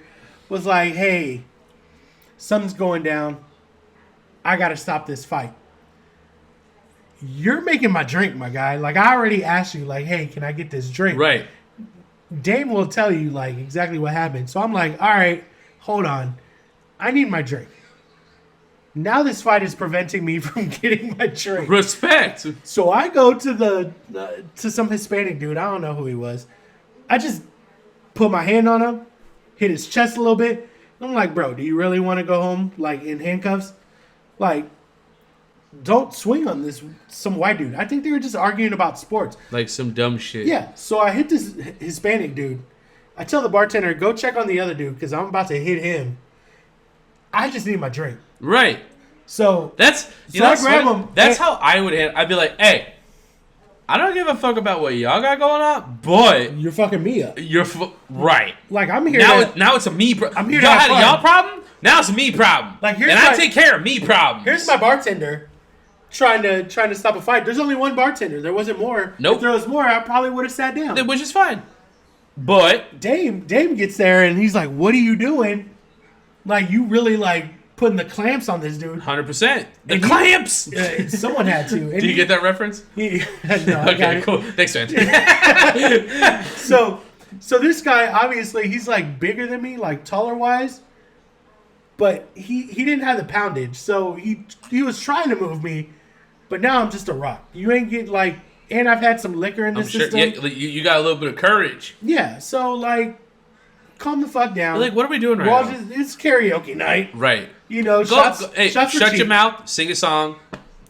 was like, hey, something's going down. I got to stop this fight. You're making my drink, my guy. Like, I already asked you, like, hey, can I get this drink? Right. Dame will tell you, like, exactly what happened. So I'm like, all right, hold on. I need my drink. Now this fight is preventing me from getting my drink. Respect. So I go to to some Hispanic dude. I don't know who he was. I just put my hand on him, hit his chest a little bit. I'm like, bro, do you really want to go home, like, in handcuffs? Like, don't swing on some white dude. I think they were just arguing about sports. Like some dumb shit. Yeah. So I hit this Hispanic dude. I tell the bartender, go check on the other dude because I'm about to hit him. I just need my drink. Right. So that's I grab him. That's how I would handle. I'd be like, hey, I don't give a fuck about what y'all got going on, but you're fucking me up. Right. Like, I'm here. Now it's a me problem. I'm here. Y'all had a y'all problem. Now it's a me problem. Like, I take care of me problems. Here's my bartender trying to stop a fight. There's only one bartender. There wasn't more. Nope. If there was more, I probably would have sat down. Which is fine. But Dame gets there and he's like, "What are you doing? Like, you really like putting the clamps on this dude?" 100%. The clamps. Someone had to. Did you get that reference? No, I got Okay, it. cool. Thanks, man. So this guy, obviously, he's like bigger than me, like taller wise, but he didn't have the poundage. So he was trying to move me, but now I'm just a rock. You ain't get like, and I've had some liquor in the system. Yeah, you got a little bit of courage. Yeah, so like, calm the fuck down. Like, what are we doing right now? It's karaoke night. Right. You know, shots shut your mouth, sing a song,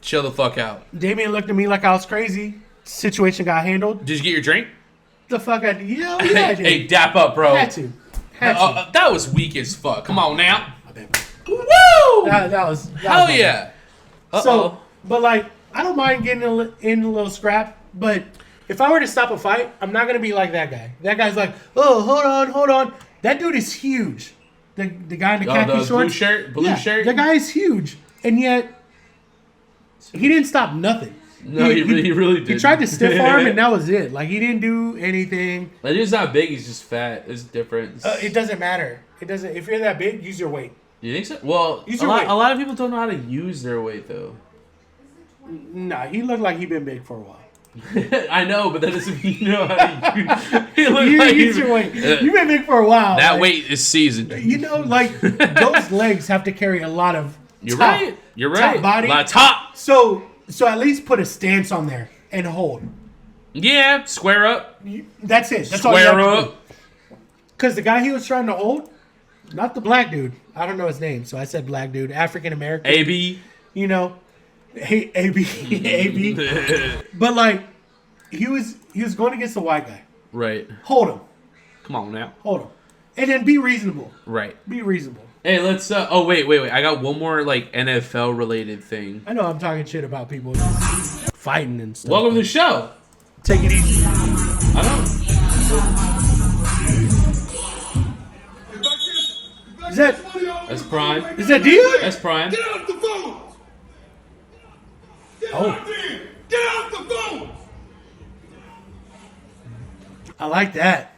chill the fuck out. Damien looked at me like I was crazy. Situation got handled. Did you get your drink? The fuck I did. Yeah, I did. Hey, dap up, bro. Had to. That was weak as fuck. Come on now. Woo! That was hell yeah. So, but like, I don't mind getting in a little scrap, but if I were to stop a fight, I'm not gonna be like that guy. That guy's like, oh, hold on. That dude is huge. The guy in the khaki shorts, blue shirt. The guy is huge, and yet he didn't stop nothing. No, he really did. He tried to stiff arm, and that was it. Like, he didn't do anything. Like, he's not big; he's just fat. It's different. It doesn't matter. It doesn't. If you're that big, use your weight. You think so? Well, a lot of people don't know how to use their weight, though. Nah, he looked like he'd been big for a while. I know, but that doesn't mean you know how to use. He looked You like use your weight. You've been big for a while. That like, weight is seasoned. You know, like, those legs have to carry a lot of You're top, right. You're right. Top body. A lot of top. So at least put a stance on there and hold. Yeah, square up. That's it. That's all you Square have to up. Because the guy he was trying to hold, not the black dude. I don't know his name, so I said black dude. African American. AB. You know, hey, AB. But like, he was going against the white guy. Right. Hold him. Come on now. Hold him. And then be reasonable. Right. Be reasonable. Hey, let's. Oh wait. I got one more like NFL related thing. I know I'm talking shit about people fighting and stuff. Welcome to the show. Take it easy. I know. That's Prime. Is that Deion? That's Prime. Get off the phone! Get off the phone! I like that.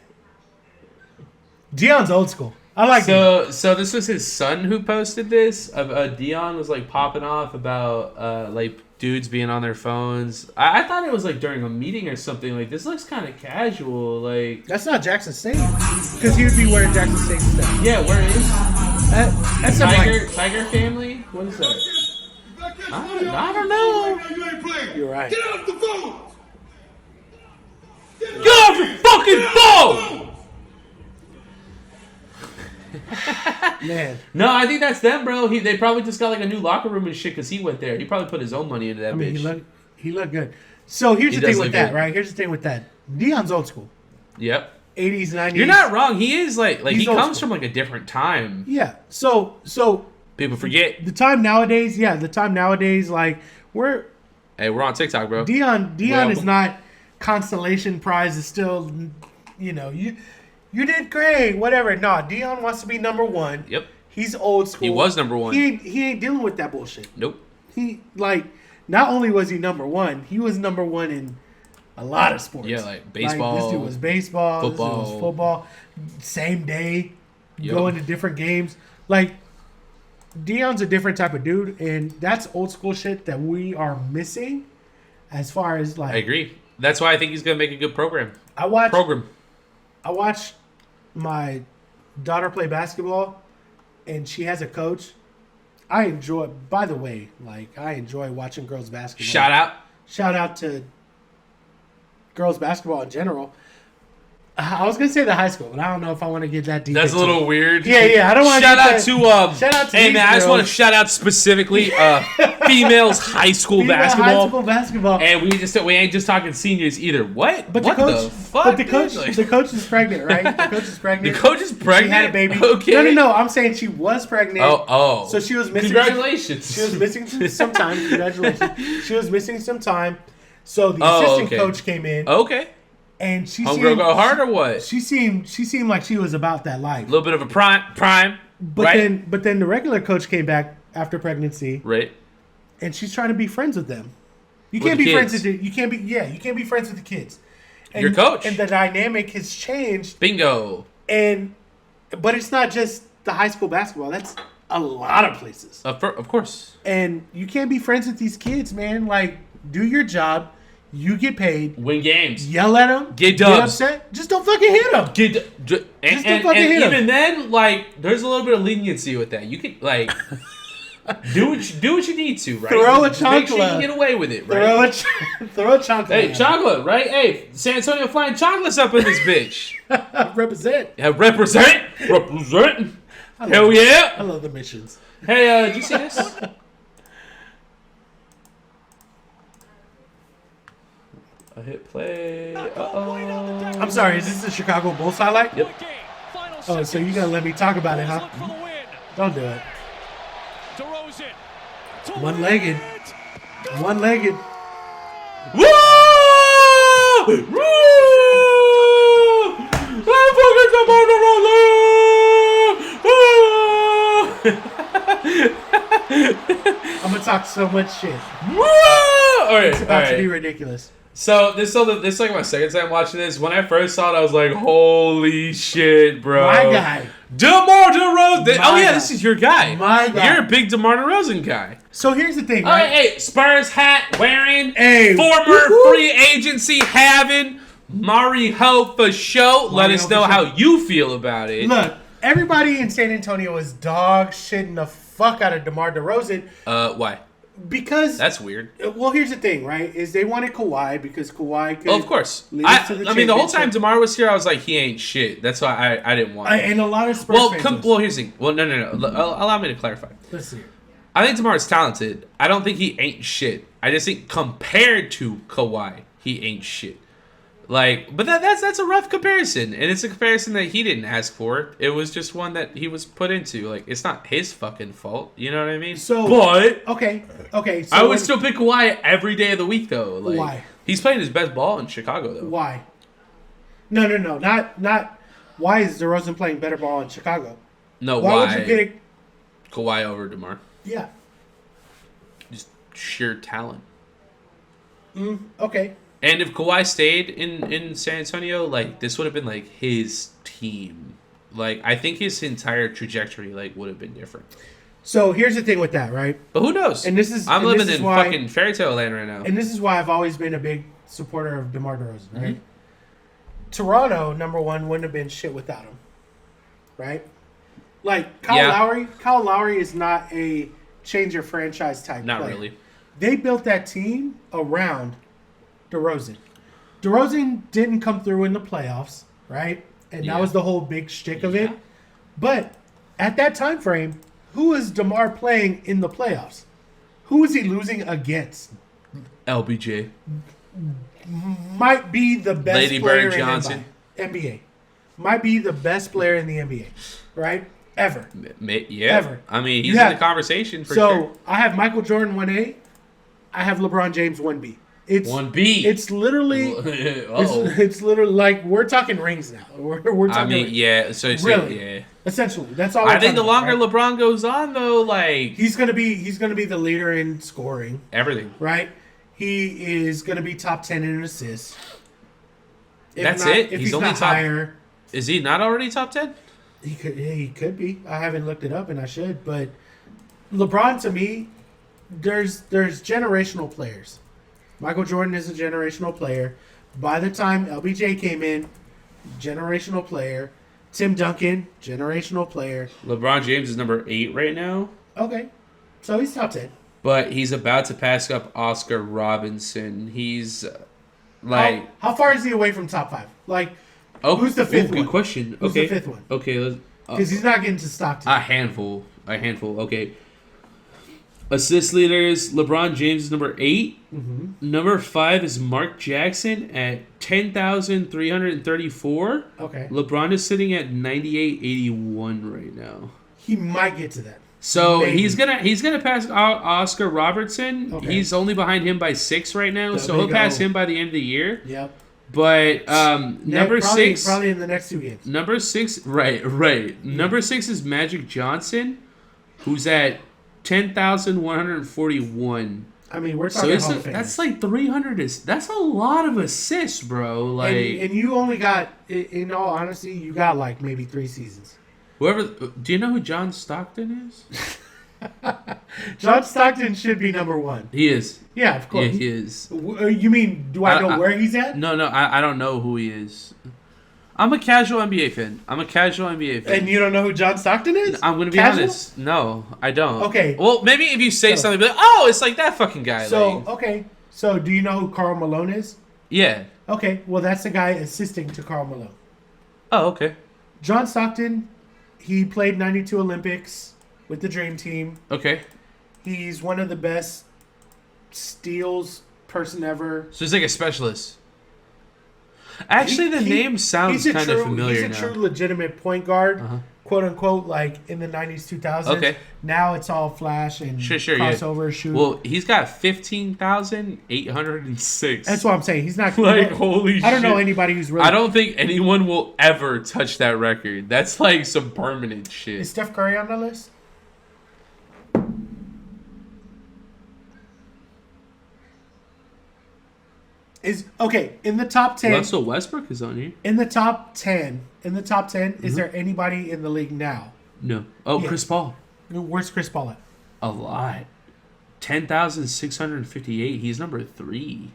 Deion's old school. I like So this was his son who posted this. Deion was like popping off about like dudes being on their phones. I thought it was like during a meeting or something. Like, this looks kind of casual. Like, That's not Jackson State. Because he would be wearing Jackson State stuff. yeah, where is That's Tiger family? What is that? I don't know. You ain't playing. You're right. Get off the phone! Get off your fucking phone! Man. No, I think that's them, bro. They probably just got like a new locker room and shit because he went there. He probably put his own money into that bitch. He looked good. So here's He the thing does with look that, good. right? Here's the thing with that. Deion's old school. Yep. 80s, 90s. You're not wrong. He is like He's he old comes school. from like a different time. Yeah. So People forget. the time nowadays, like we're Hey, we're on TikTok, bro. Deion is not Constellation Prize is still, you know, you did great, whatever. No, Deion wants to be number one. Yep. He's old school. He was number one. He ain't dealing with that bullshit. Nope. He like not only was he number one, he was number one in a lot of sports. Yeah, like baseball. Like, this dude was baseball. Football. This dude was football. Same day. going to different games. Like, Deion's a different type of dude, and that's old school shit that we are missing as far as, like... I agree. That's why I think he's going to make a good program. I watched my daughter play basketball, and she has a coach. I enjoy watching girls basketball. Shout out to girls basketball in general. I was gonna say the high school, but I don't know if I want to get that deep. That's a little weird. Yeah. I don't want to. Shout out to hey man, I just want to shout out specifically females high school basketball. High school basketball. And we ain't just talking seniors either. What? But what the fuck? The coach is pregnant, right? The coach is pregnant. The coach is pregnant. She had a baby. Okay. No. I'm saying she was pregnant. Oh. So she was missing. Congratulations. She was missing some time. Congratulations. She was missing some time. So the assistant coach came in. Okay. And she homegirl go hard or what? She seemed like she was about that life. A little bit of a prime. But right? then the regular coach came back after pregnancy. Right. And she's trying to be friends with them. You can't be friends with you can't be friends with the kids. And, your coach. And the dynamic has changed. Bingo. But it's not just the high school basketball. That's a lot of places. Of course. And you can't be friends with these kids, man. Like, do your job. You get paid. Win games. Yell at them. Get dubs. Get upset. Just don't fucking hit them. Just don't fucking hit them. Even then, like, there's a little bit of leniency with that. You can, like, do what you need to, right? Throw a chancla. Make sure you can get away with it, right? Throw a chancla. Hey, chocolate, right? Hey, San Antonio flying chocolates up in this bitch. Represent. Yeah, represent. Hell yeah. I love the missions. Hey, did you see this? I hit play. I'm sorry, is this the Chicago Bulls highlight? Yep. Oh, so you gotta let me talk about it, huh? Don't do it. One-legged. Woo! Woo! I'm gonna talk so much shit. Woo! All right, it's about to be ridiculous. So this is like my second time watching this. When I first saw it, I was like, "Holy shit, bro!" My guy, DeMar DeRozan. This is your guy. My guy. You're a big DeMar DeRozan guy. So here's the thing, right? right? Hey, Spurs hat wearing, former free agency having, Marihoe for show. Let us know how you feel about it. Look, everybody in San Antonio is dog shitting the fuck out of DeMar DeRozan. Why? Because that's weird. Well, here's the thing, right? Is they wanted Kawhi because Kawhi could. Of course. I mean, the whole time DeMar was here, I was like, he ain't shit. That's why I didn't want him. And a lot of Spurs fans. Well, here's the thing. Well, no. Allow me to clarify. Let's see. I think DeMar is talented. I don't think he ain't shit. I just think compared to Kawhi, he ain't shit. Like, but that's a rough comparison, and it's a comparison that he didn't ask for. It was just one that he was put into. Like, it's not his fucking fault. You know what I mean? But okay. So I would still pick Kawhi every day of the week, though. Like, why? He's playing his best ball in Chicago, though. Why? No, not. Why is DeRozan playing better ball in Chicago? No, why would you pick Kawhi over DeMar? Yeah. Just sheer talent. Okay. And if Kawhi stayed in San Antonio, like, this would have been, like, his team. Like, I think his entire trajectory, like, would have been different. So here's the thing with that, right? But who knows? I'm living in fucking fairy tale land right now. And this is why I've always been a big supporter of DeMar DeRozan, right? Mm-hmm. Toronto, number one, wouldn't have been shit without him, right? Like, Kyle Lowry is not a change your franchise type Not player. really. They built that team around DeRozan. DeRozan didn't come through in the playoffs, right? And that was the whole big shtick of it. But at that time frame, who is DeMar playing in the playoffs? Who is he losing against? LBJ. Might be the best Lady player Bird Johnson. in NBA. Might be the best player in the NBA, right? Ever. Yeah. Ever. I mean, he's in the conversation for sure. So I have Michael Jordan 1A. I have LeBron James 1B. It's 1B. It's literally. it's literally like we're talking rings now. We're talking. I mean, rings. yeah. So really, yeah. Essentially, that's all. I think the longer LeBron goes on, though, like he's gonna be the leader in scoring. Everything. Right. He is gonna be top 10 in assists. That's it. If he's only top higher. Is he not already top 10? He could be. I haven't looked it up, and I should. But LeBron, to me, there's generational players. Michael Jordan is a generational player. By the time LBJ came in, generational player. Tim Duncan, generational player. LeBron James is number 8 right now. Okay, so he's top 10. But he's about to pass up Oscar Robinson. He's like... How far is he away from top 5? Like, who's the fifth one? Good question. Who's Okay. the fifth one? Okay, let's... Because he's not getting to Stockton. A handful. Okay. Assist leaders, LeBron James is number 8. Mm-hmm. Number 5 is Mark Jackson at 10,334. Okay. LeBron is sitting at 98.81 right now. He might get to that. So Maybe. he's gonna pass Oscar Robertson. Okay. He's only behind him by 6 right now, There so we he'll pass go. him by the end of the year. Yep. But number probably, 6, probably in the next 2 games. number 6, right. Number 6 is Magic Johnson, who's at 10,141. I mean, we're So talking Hall of that's Famers. like 300. That's a lot of assists, bro. Like and you only got, in all honesty, you got like maybe 3 seasons. whoever. Do you know who John Stockton is? John Stockton should be number 1. He is. Yeah, of course. Yeah, he is. You mean, do I know where he's at? No, I don't know who he is. I'm a casual NBA fan. And you don't know who John Stockton is? I'm gonna be Casual? honest. No, I don't. Okay. Well, maybe if you say something, be like, oh, it's like that fucking guy. So, like, okay. So, do you know who Karl Malone is? yeah. Okay, well, that's the guy assisting to Karl Malone. Oh, okay. John Stockton, he played 92 Olympics with the Dream Team. Okay. He's one of the best steals person ever. So he's like a specialist. Actually, the name sounds he's a kind of true- familiar He's a now. true legitimate point guard, Uh-huh. quote unquote, like in the 90s, 2000s. Okay. Now it's all flash and Sure, yeah. crossover shoot. Well, he's got 15,806. That's what I'm saying. He's not Like, holy shit. I don't know anybody who's really. I don't think anyone will ever touch that record. That's like some permanent shit. Is Steph Curry on the list? Is okay in the top 10. Russell Westbrook is on here. In the top 10, is there anybody in the league now? No. Oh, Yeah. Chris Paul. Where's Chris Paul at? A lot. 10,658. He's number 3.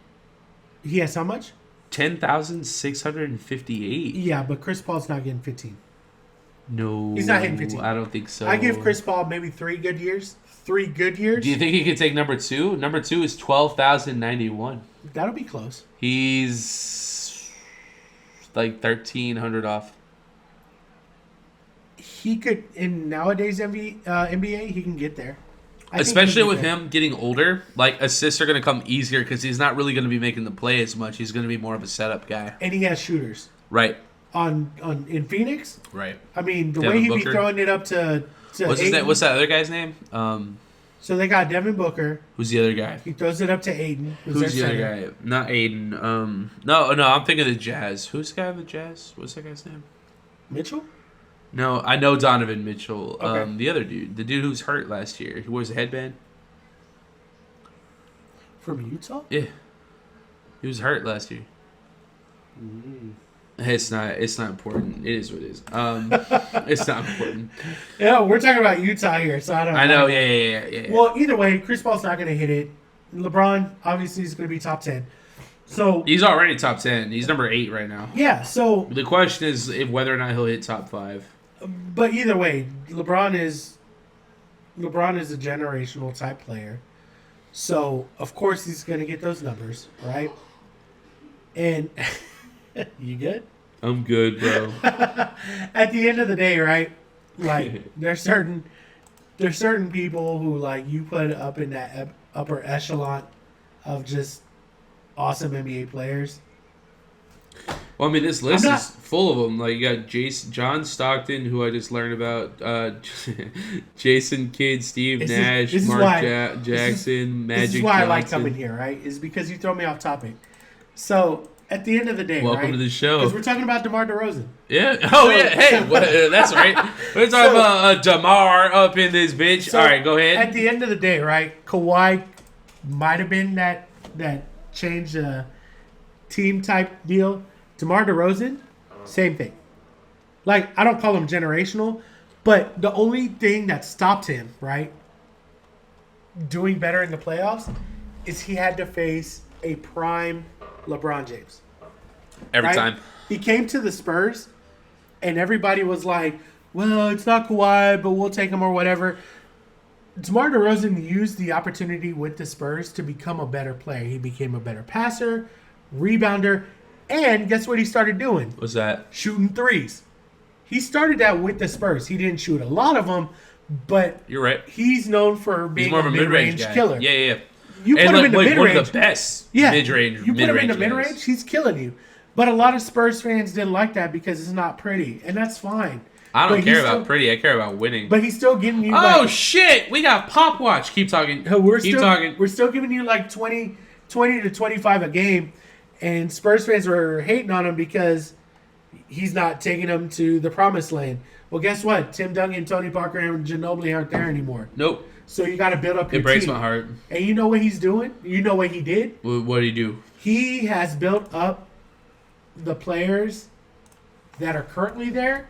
He has how much? 10,658. Yeah, but Chris Paul's not getting 15. No. He's not hitting 15. I don't think so. I give Chris Paul maybe 3 good years. 3 good years. Do you think he could take number 2? Number 2 is 12,091. That'll be close. He's like 1,300 off. He could in nowadays NBA. He can get there. I think Especially he can with get there. him getting older, like assists are going to come easier because he's not really going to be making the play as much. He's going to be more of a setup guy. And he has shooters Right. on in Phoenix. Right. I mean, the Devin way he be Booker. throwing it up to What's his name? Ayton. What's that other guy's name? So they got Devin Booker. Who's the other guy? He throws it up to Aiden. Who's their the other center. guy? Not Aiden. No, I'm thinking of the Jazz. Who's the guy of the Jazz? What's that guy's name? Mitchell. No, I know Donovan Mitchell. Okay. The other dude, the dude who's hurt last year, he wears a headband. From Utah? Yeah, he was hurt last year. It's not important. It is what it is. It's not important. Yeah, we're talking about Utah here, so I don't. I know. Yeah. Well, either way, Chris Paul's not going to hit it. LeBron obviously is going to be top 10. So He's already top 10. He's number 8 right now. yeah, so The question is if whether or not he'll hit top 5. but either way, LeBron is a generational type player. So of course he's going to get those numbers, right? And you good? I'm good, bro. At the end of the day, right? Like there's certain people who like you put up in that upper echelon of just awesome NBA players. Well, I mean, this list I'm not- is full of them. Like, you got John Stockton, who I just learned about, Jason Kidd, Steve This is- Nash, this is Mark why- Jackson, Magic This is why I like Johnson. coming here, right? Is because you throw me off topic. So at the end of the day, Welcome right? to the show. Because we're talking about DeMar DeRozan. Yeah. Oh, So- yeah. Hey, that's right. We're talking about DeMar up in this bitch. So All right, go ahead. At the end of the day, right? Kawhi might have been that change team type deal. DeMar DeRozan, same thing. Like, I don't call him generational, but the only thing that stopped him, right, doing better in the playoffs is he had to face a prime LeBron James. Every time. He came to the Spurs, and everybody was like, well, it's not Kawhi, but we'll take him or whatever. DeMar DeRozan used the opportunity with the Spurs to become a better player. He became a better passer, rebounder, and guess what he started doing? What's that? Shooting threes. He started that with the Spurs. He didn't shoot a lot of them, but You're right. he's known for being He's more of a mid-range guy. killer. Yeah. You put and him in the like mid-range. one of the best mid-range. You put him in the guys. mid-range, he's killing you. But a lot of Spurs fans didn't like that because it's not pretty, and that's fine. I don't But care he's about still- pretty. I care about winning. But he's still giving you. Oh shit! We got Pop Watch. Keep talking. We're Keep still talking. We're still giving you like 20 to 25 a game, and Spurs fans were hating on him because he's not taking them to the promised land. Well, guess what? Tim Duncan, Tony Parker, and Ginobili aren't there anymore. Nope. So you got to build up your It breaks team. my heart. And you know what he's doing? You know what he did? What do you do? He has built up the players that are currently there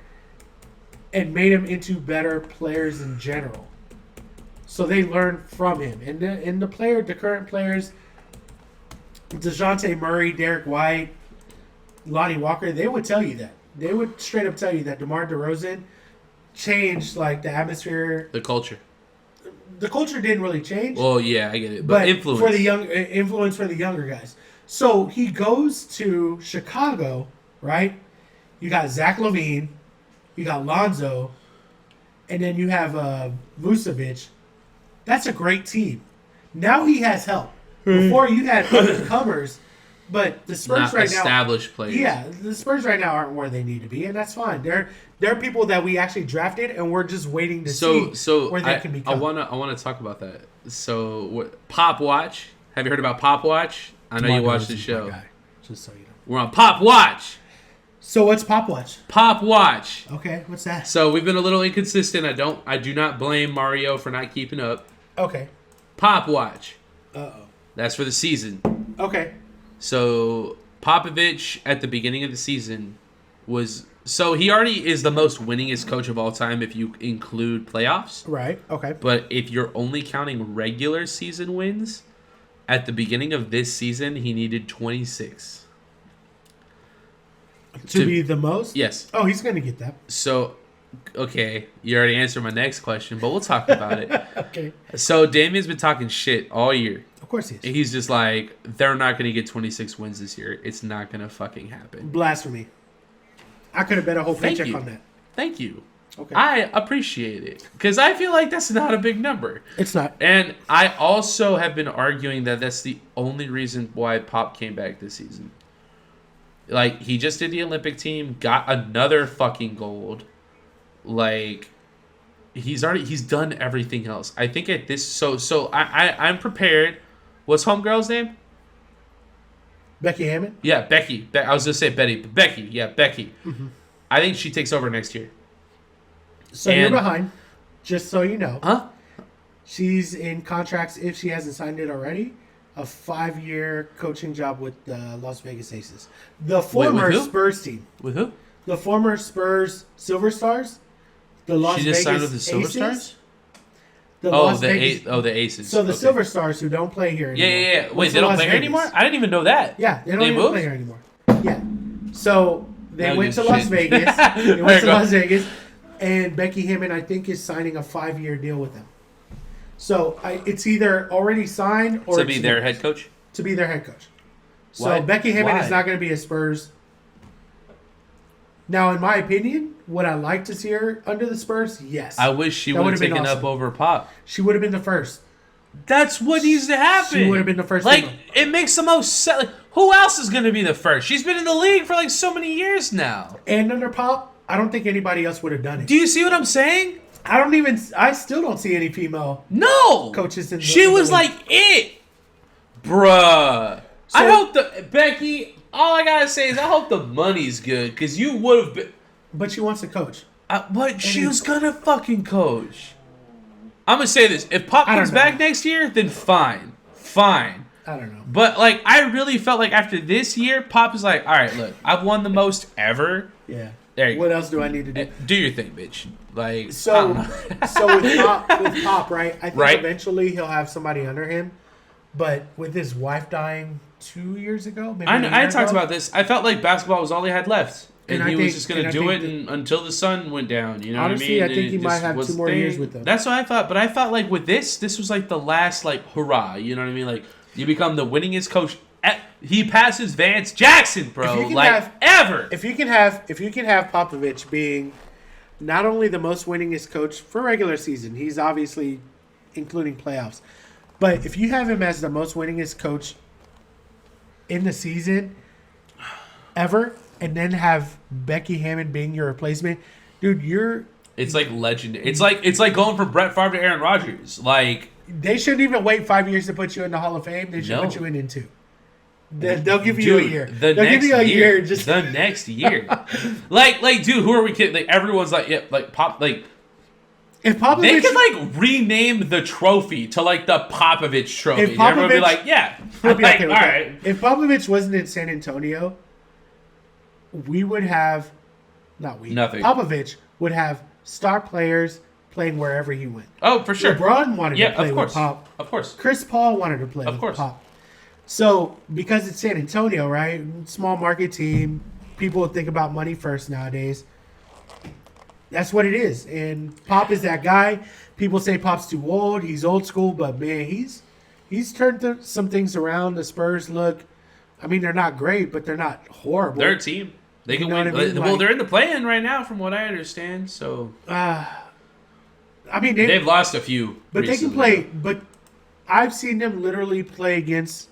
and made them into better players in general. So they learn from him. And the current players, DeJounte Murray, Derek White, Lonnie Walker, they would tell you that. They would straight up tell you that DeMar DeRozan changed like the atmosphere. The culture. The culture didn't really change. Well, yeah, I get it. But influence. For the influence for the younger guys. So he goes to Chicago, right? You got Zach LaVine, you got Lonzo, and then you have Vucevic. That's a great team. Now he has help. Before you had comers, but the Spurs Not right now, established players. yeah, the Spurs right now aren't where they need to be, and that's fine. They're people that we actually drafted, and we're just waiting to see where they can become. I wanna talk about that. So Pop Watch. Have you heard about Pop Watch? I know you watch the show. Guy, just so you know. We're on Pop Watch. So what's Pop Watch? Pop Watch. Okay, what's that? So we've been a little inconsistent. I do not blame Marihoe for not keeping up. Okay. Pop Watch. Uh-oh. That's for the season. Okay. So Popovich at the beginning of the season he already is the most winningest coach of all time if you include playoffs. Right. Okay. But if you're only counting regular season wins, at the beginning of this season he needed 26. To be the most? Yes. Oh, he's going to get that. So, okay, you already answered my next question, but we'll talk about it. Okay. So Damian's been talking shit all year. Of course he is. He's just like, they're not going to get 26 wins this year. It's not going to fucking happen. Blasphemy. I could have bet a whole Thank paycheck you. on that. Thank you. Okay. I appreciate it because I feel like that's not a big number. It's not. And I also have been arguing that that's the only reason why Pop came back this season. Like, he just did the Olympic team, got another fucking gold. Like, he's done everything else. I think at this, I'm prepared. What's homegirl's name? Becky Hammond? Yeah, Becky. I was gonna say Betty, but Becky. Yeah, Becky. Mm-hmm. I think she takes over next year. So you're behind, just so you know. Huh? She's in contracts, if she hasn't signed it already, a 5-year coaching job with the Las Vegas Aces. The former who? Spurs team. With who? The former Spurs Silver Stars. The Las She just Vegas signed with the Silver Aces. Stars? The Oh, Las the Vegas. the Aces. So the Okay. Silver Stars who don't play here anymore. Yeah. Wait, What's they the don't Las play here Vegas? anymore? I didn't even know that. Yeah, they don't They even moved? play here anymore. Yeah. So they That went is to Las shit. Vegas. They There went you to go. Las Vegas. And Becky Hammond, I think, is signing a 5-year deal with them. So it's either already signed or To be their head coach? To be their head coach. So Why? Becky Hammond Why? is not going to be a Spurs. Now, in my opinion, would I like to see her under the Spurs? Yes. I wish she That would have would've been taken up awesome. over Pop. She would have been the first. That's what needs to happen. She would have been the first. Like, female. it makes the most sense. Like, who else is going to be the first? She's been in the league for like so many years now. And under Pop, I don't think anybody else would have done it. Do you see what I'm saying? I still don't see any female No. coaches in the She in the was league. like it. Bruh. I So- hope Becky, all I got to say is I hope the money's good because you would have been. But she wants to coach. But she was going to fucking coach. I'm going to say this. If Pop I don't comes know. back next year, then fine. Fine. I don't know. But, like, I really felt like after this year, Pop is like, all right, look, I've won the most ever. Yeah. There you What go. else do I need to do? Do your thing, bitch. Like, I So, don't know. with Pop, right? I think Right. eventually he'll have somebody under him. But with his wife dying 2 years ago, maybe I a know, year I had talked ago, about this. I felt like basketball was all he had left. And And I he was think- just going to and I do it think until the sun went down. You know Honestly, what I I mean? think And he it might just have was 2 the more years thing. with them. That's what I thought. But I felt like with this was like the last like hurrah. You know what I mean? Like you become the winningest coach. He passes Vance Jackson, bro. If you can Like have- ever. If you can have Popovich being not only the most winningest coach for regular season, he's obviously including playoffs. But if you have him as the most winningest coach in the season ever, and then have Becky Hammond being your replacement, dude, It's like legendary. It's like going from Brett Favre to Aaron Rodgers. Like they shouldn't even wait 5 years to put you in the Hall of Fame. They should No. put you in 2. They'll give you dude, a year. The They'll next give you a year. Just the next year. like, dude, who are we kidding? Like, everyone's like, yeah, like Pop, like. if Popovich, They could like rename the trophy to like the Popovich trophy. If And everyone would be Popovich- like, yeah, We'll be like, okay all with that. right. If Popovich wasn't in San Antonio, we would have Nothing. Popovich would have star players playing wherever he went. Oh, for sure. LeBron wanted Yeah, to play of with course. Pop. Of course. Chris Paul wanted to play Of with course. Pop. So because it's San Antonio, right? Small market team. People think about money first nowadays. That's what it is. And Pop is that guy. People say Pop's too old. He's old school, but man, he's turned some things around. The Spurs look. I mean, they're not great, but they're not horrible. They're a team. They can know win. what I mean? Well, Like- they're in the play-in right now, from what I understand. So I mean, they've lost a few, but they can recently, play. though. But I've seen them literally play against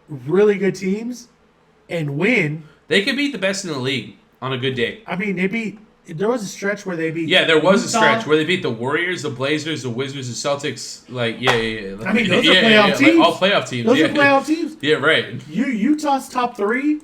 really good teams and win. They could beat the best in the league on a good day. I mean, they beat. There was a stretch where they beat. Yeah, there was a Utah. stretch where they beat the Warriors, the Blazers, the Wizards, the Celtics. Like, yeah. I mean, those are Yeah, playoff like, teams. all playoff teams. Those yeah. are playoff teams. Yeah, right. Utah's top 3.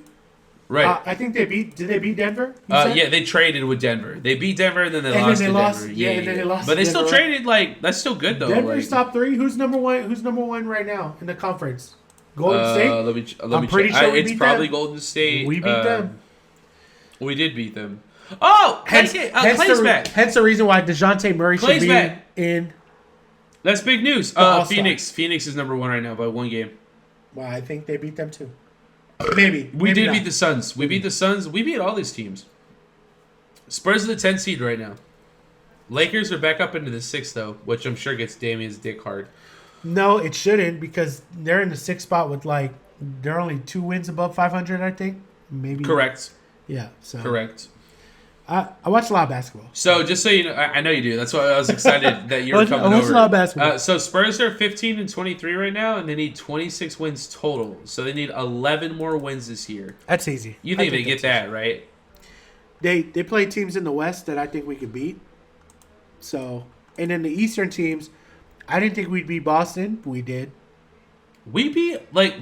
Right. I think they beat. Did they beat Denver? You said? Yeah, they traded with Denver. They beat Denver, and then they And lost then to they lost- Denver. yeah, and then they lost But to they still Denver. traded. Like, that's still good though. Denver's like, top 3. Who's number 1? Who's number 1 right now in the conference? Golden State. Let me I'm pretty check. sure we It's beat probably them. Golden State. We beat them. We did beat them. Oh, Hence, Clay's back. hence the reason why DeJounte Murray Clay's should be back. in. That's big news. All-Star. Phoenix is number 1 right now by 1 game. Well, I think they beat them too. Maybe We maybe did not. beat the Suns. We beat the Suns. We beat all these teams. Spurs are the 10th seed right now. Lakers are back up into the 6th though, which I'm sure gets Damian's dick hard. No, it shouldn't because they're in the 6th spot with they're only 2 wins above 500. I think maybe. Correct. Yeah. So Correct. I watch a lot of basketball. So just so you know, I know you do. That's why I was excited that you were coming I watch over. a lot of basketball. So Spurs are 15 and 23 right now, and they need 26 wins total. So they need 11 more wins this year. That's easy. You I think they get that's that, right? easy. They play teams in the West that I think we could beat. So and then the Eastern teams, I didn't think we'd beat Boston. But we did. We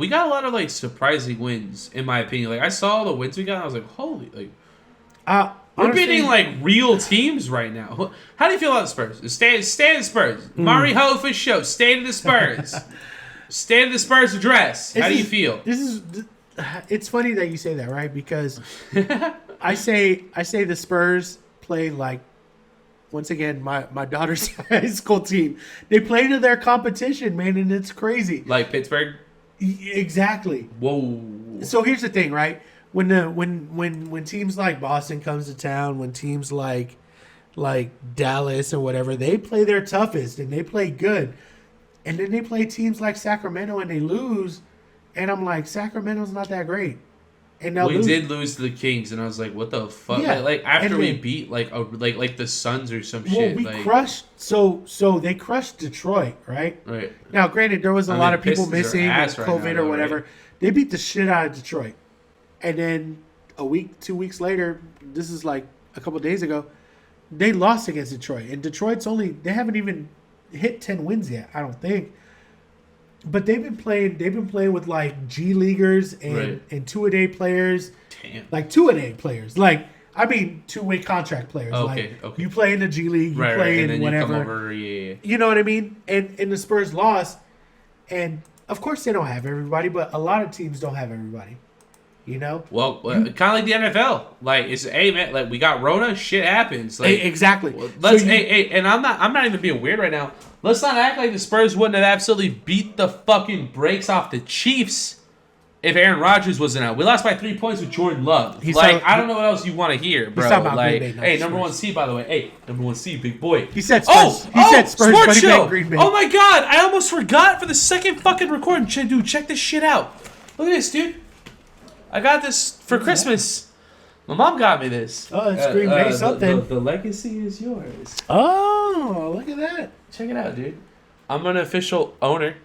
got a lot of surprising wins in my opinion. Like I saw all the wins we got, and I was like, holy, we're Honestly, beating real teams right now. How do you feel about the Spurs? Stay the Spurs. Marihoe for show. Stay to the Spurs. Stay to the Spurs address. How do you feel? It's funny that you say that, right? Because I say the Spurs play once again my daughter's high school team. They play to their competition, man, and it's crazy. Like Pittsburgh? Exactly. Whoa. So here's the thing, right? When teams like Boston comes to town, when teams like Dallas or whatever, they play their toughest and they play good. And then they play teams like Sacramento and they lose. And I'm like, Sacramento's not that great. And they'll We lose. did lose to the Kings, and I was like, what the fuck? Yeah. After And we then- beat like the Suns or some Well, shit. we crushed. So they crushed Detroit, right? Right. Now, granted, there was a lot of people Pistons are missing, ass and right COVID now, or though, whatever. right? They beat the shit out of Detroit, and then 2 weeks later, this is a couple days ago, they lost against Detroit, and they haven't even hit 10 wins yet, I don't think. But they've been playing with G leaguers and Right. and 2-a-day players, Damn. 2-a-day players, 2-way contract players. Okay, okay. You play in the G League, you Right, play and in then whatever. you come over, yeah. You know what I mean? And the Spurs lost. And, of course, they don't have everybody, but a lot of teams don't have everybody. You know? Well, kind of like the NFL. Like, it's, hey, man, like, we got Rona, shit happens. Like, Exactly. Let's, and I'm not even being weird right now. Let's not act like the Spurs wouldn't have absolutely beat the fucking brakes off the Chiefs if Aaron Rodgers wasn't out. We lost by 3 points with Jordan Love. I don't know what else you want to hear, bro. Like, hey, number 1 seed, by the way. Hey, number 1 seed, big boy. He said Spurs. He said Spurs, Sports but he show. meant Green Bay. Oh my God, I almost forgot for the second fucking recording. Dude, check this shit out. Look at this, dude. I got this for Christmas. My mom got me this. Oh, it's Green Bay something. The legacy is yours. Oh, look at that. Check it out, dude. I'm an official owner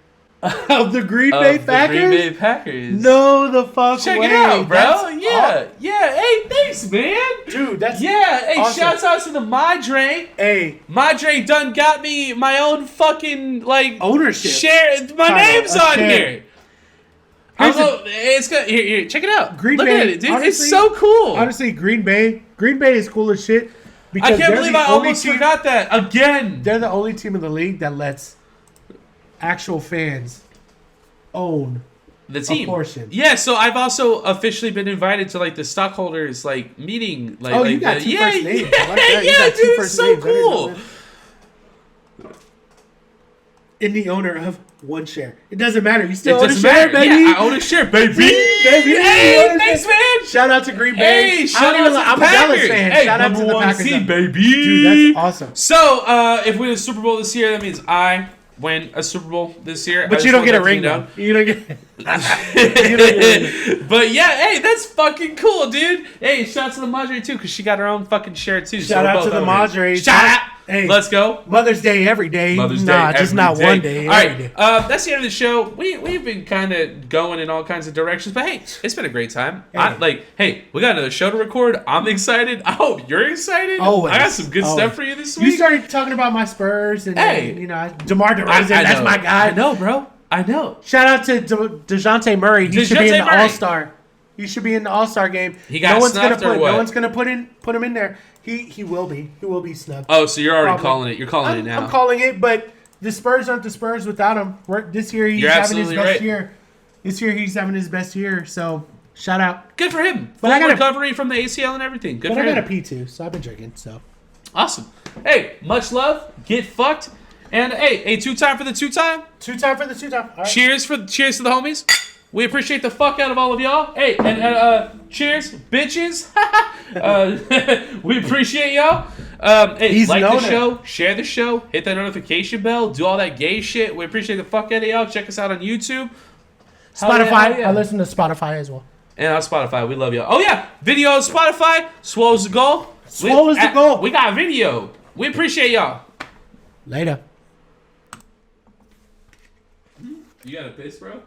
Of the Green Bay Packers? The Green Bay Packers. No, the fuck Check way. it out, bro. That's Yeah. Hey, thanks, man. Dude, that's Hey, awesome. shouts out to the Madre. Hey, Madre done got me my own fucking like ownership. share. My Title, name's a on share. here. It's good. Here, check it out. Green Look Bay, at it, dude. honestly, It's so cool. Honestly, Green Bay is cool as shit. I can't believe I almost team, forgot that again. They're the only team in the league that lets actual fans own The team. a portion. Yeah, so I've also officially been invited to like the stockholders like meeting. Like, Oh, you got two first names. I like that. You Yeah, got two dude, it's first so names. I didn't know cool. that. In the owner of one share. It doesn't matter. You still It own a doesn't share, matter. baby. Yeah, I own a share, baby. Baby, Hey, thanks, man. Shout out to Green Bay. Hey, shout out to the I'm a Packers. Dallas fan. Hey, Shout out to number the one Packers. seed, baby. Dude, that's awesome. So, if we win a Super Bowl this year, that means I win a Super Bowl this year. But you don't get a ring, though. You don't get. But yeah, hey, that's fucking cool, dude. Hey, shout out to the Madre too, because she got her own fucking share too. Shout out to the Madre. Shout out. Hey, let's go. Mother's Day every day. Mother's nah, Day just every not day. one day. All every right, day. that's the end of the show. We've been kind of going in all kinds of directions, but hey, it's been a great time. Hey. We got another show to record. I'm excited. I hope you're excited. Always. I got some good stuff for you this week. You started talking about my Spurs and Hey. DeMar DeRozan. That's know. my guy. I know, bro. I know. Shout out to DeJounte Murray. He should be in the Murray. All-Star. He should be in the All-Star game. He got snubbed or what? No one's gonna put him in there. He will be. He will be snubbed. Oh, so you're already Probably. calling it. You're calling it now. I'm calling it, but the Spurs aren't the Spurs without him. This year he's You're having his absolutely best right. year. This year he's having his best year. So shout out. Good for him. But Full I gotta- recovery from the ACL and everything. Good But for I got him. a pee too, so I've been drinking. So Awesome. Hey, much love. Get fucked. And hey, two-time for the two-time. two-time for the two-time. All right. Cheers to the homies. We appreciate the fuck out of all of y'all. Hey, and cheers, bitches. We appreciate y'all. Hey, He's like the known show, share the show, hit that notification bell, do all that gay shit. We appreciate the fuck out of y'all. Check us out on YouTube. Spotify. Hell yeah. I listen to Spotify as well. And on Spotify, we love y'all. Oh yeah, video on Spotify. Swole's the goal. Swole is the goal. We got video. We appreciate y'all. Later. You got a piss, bro?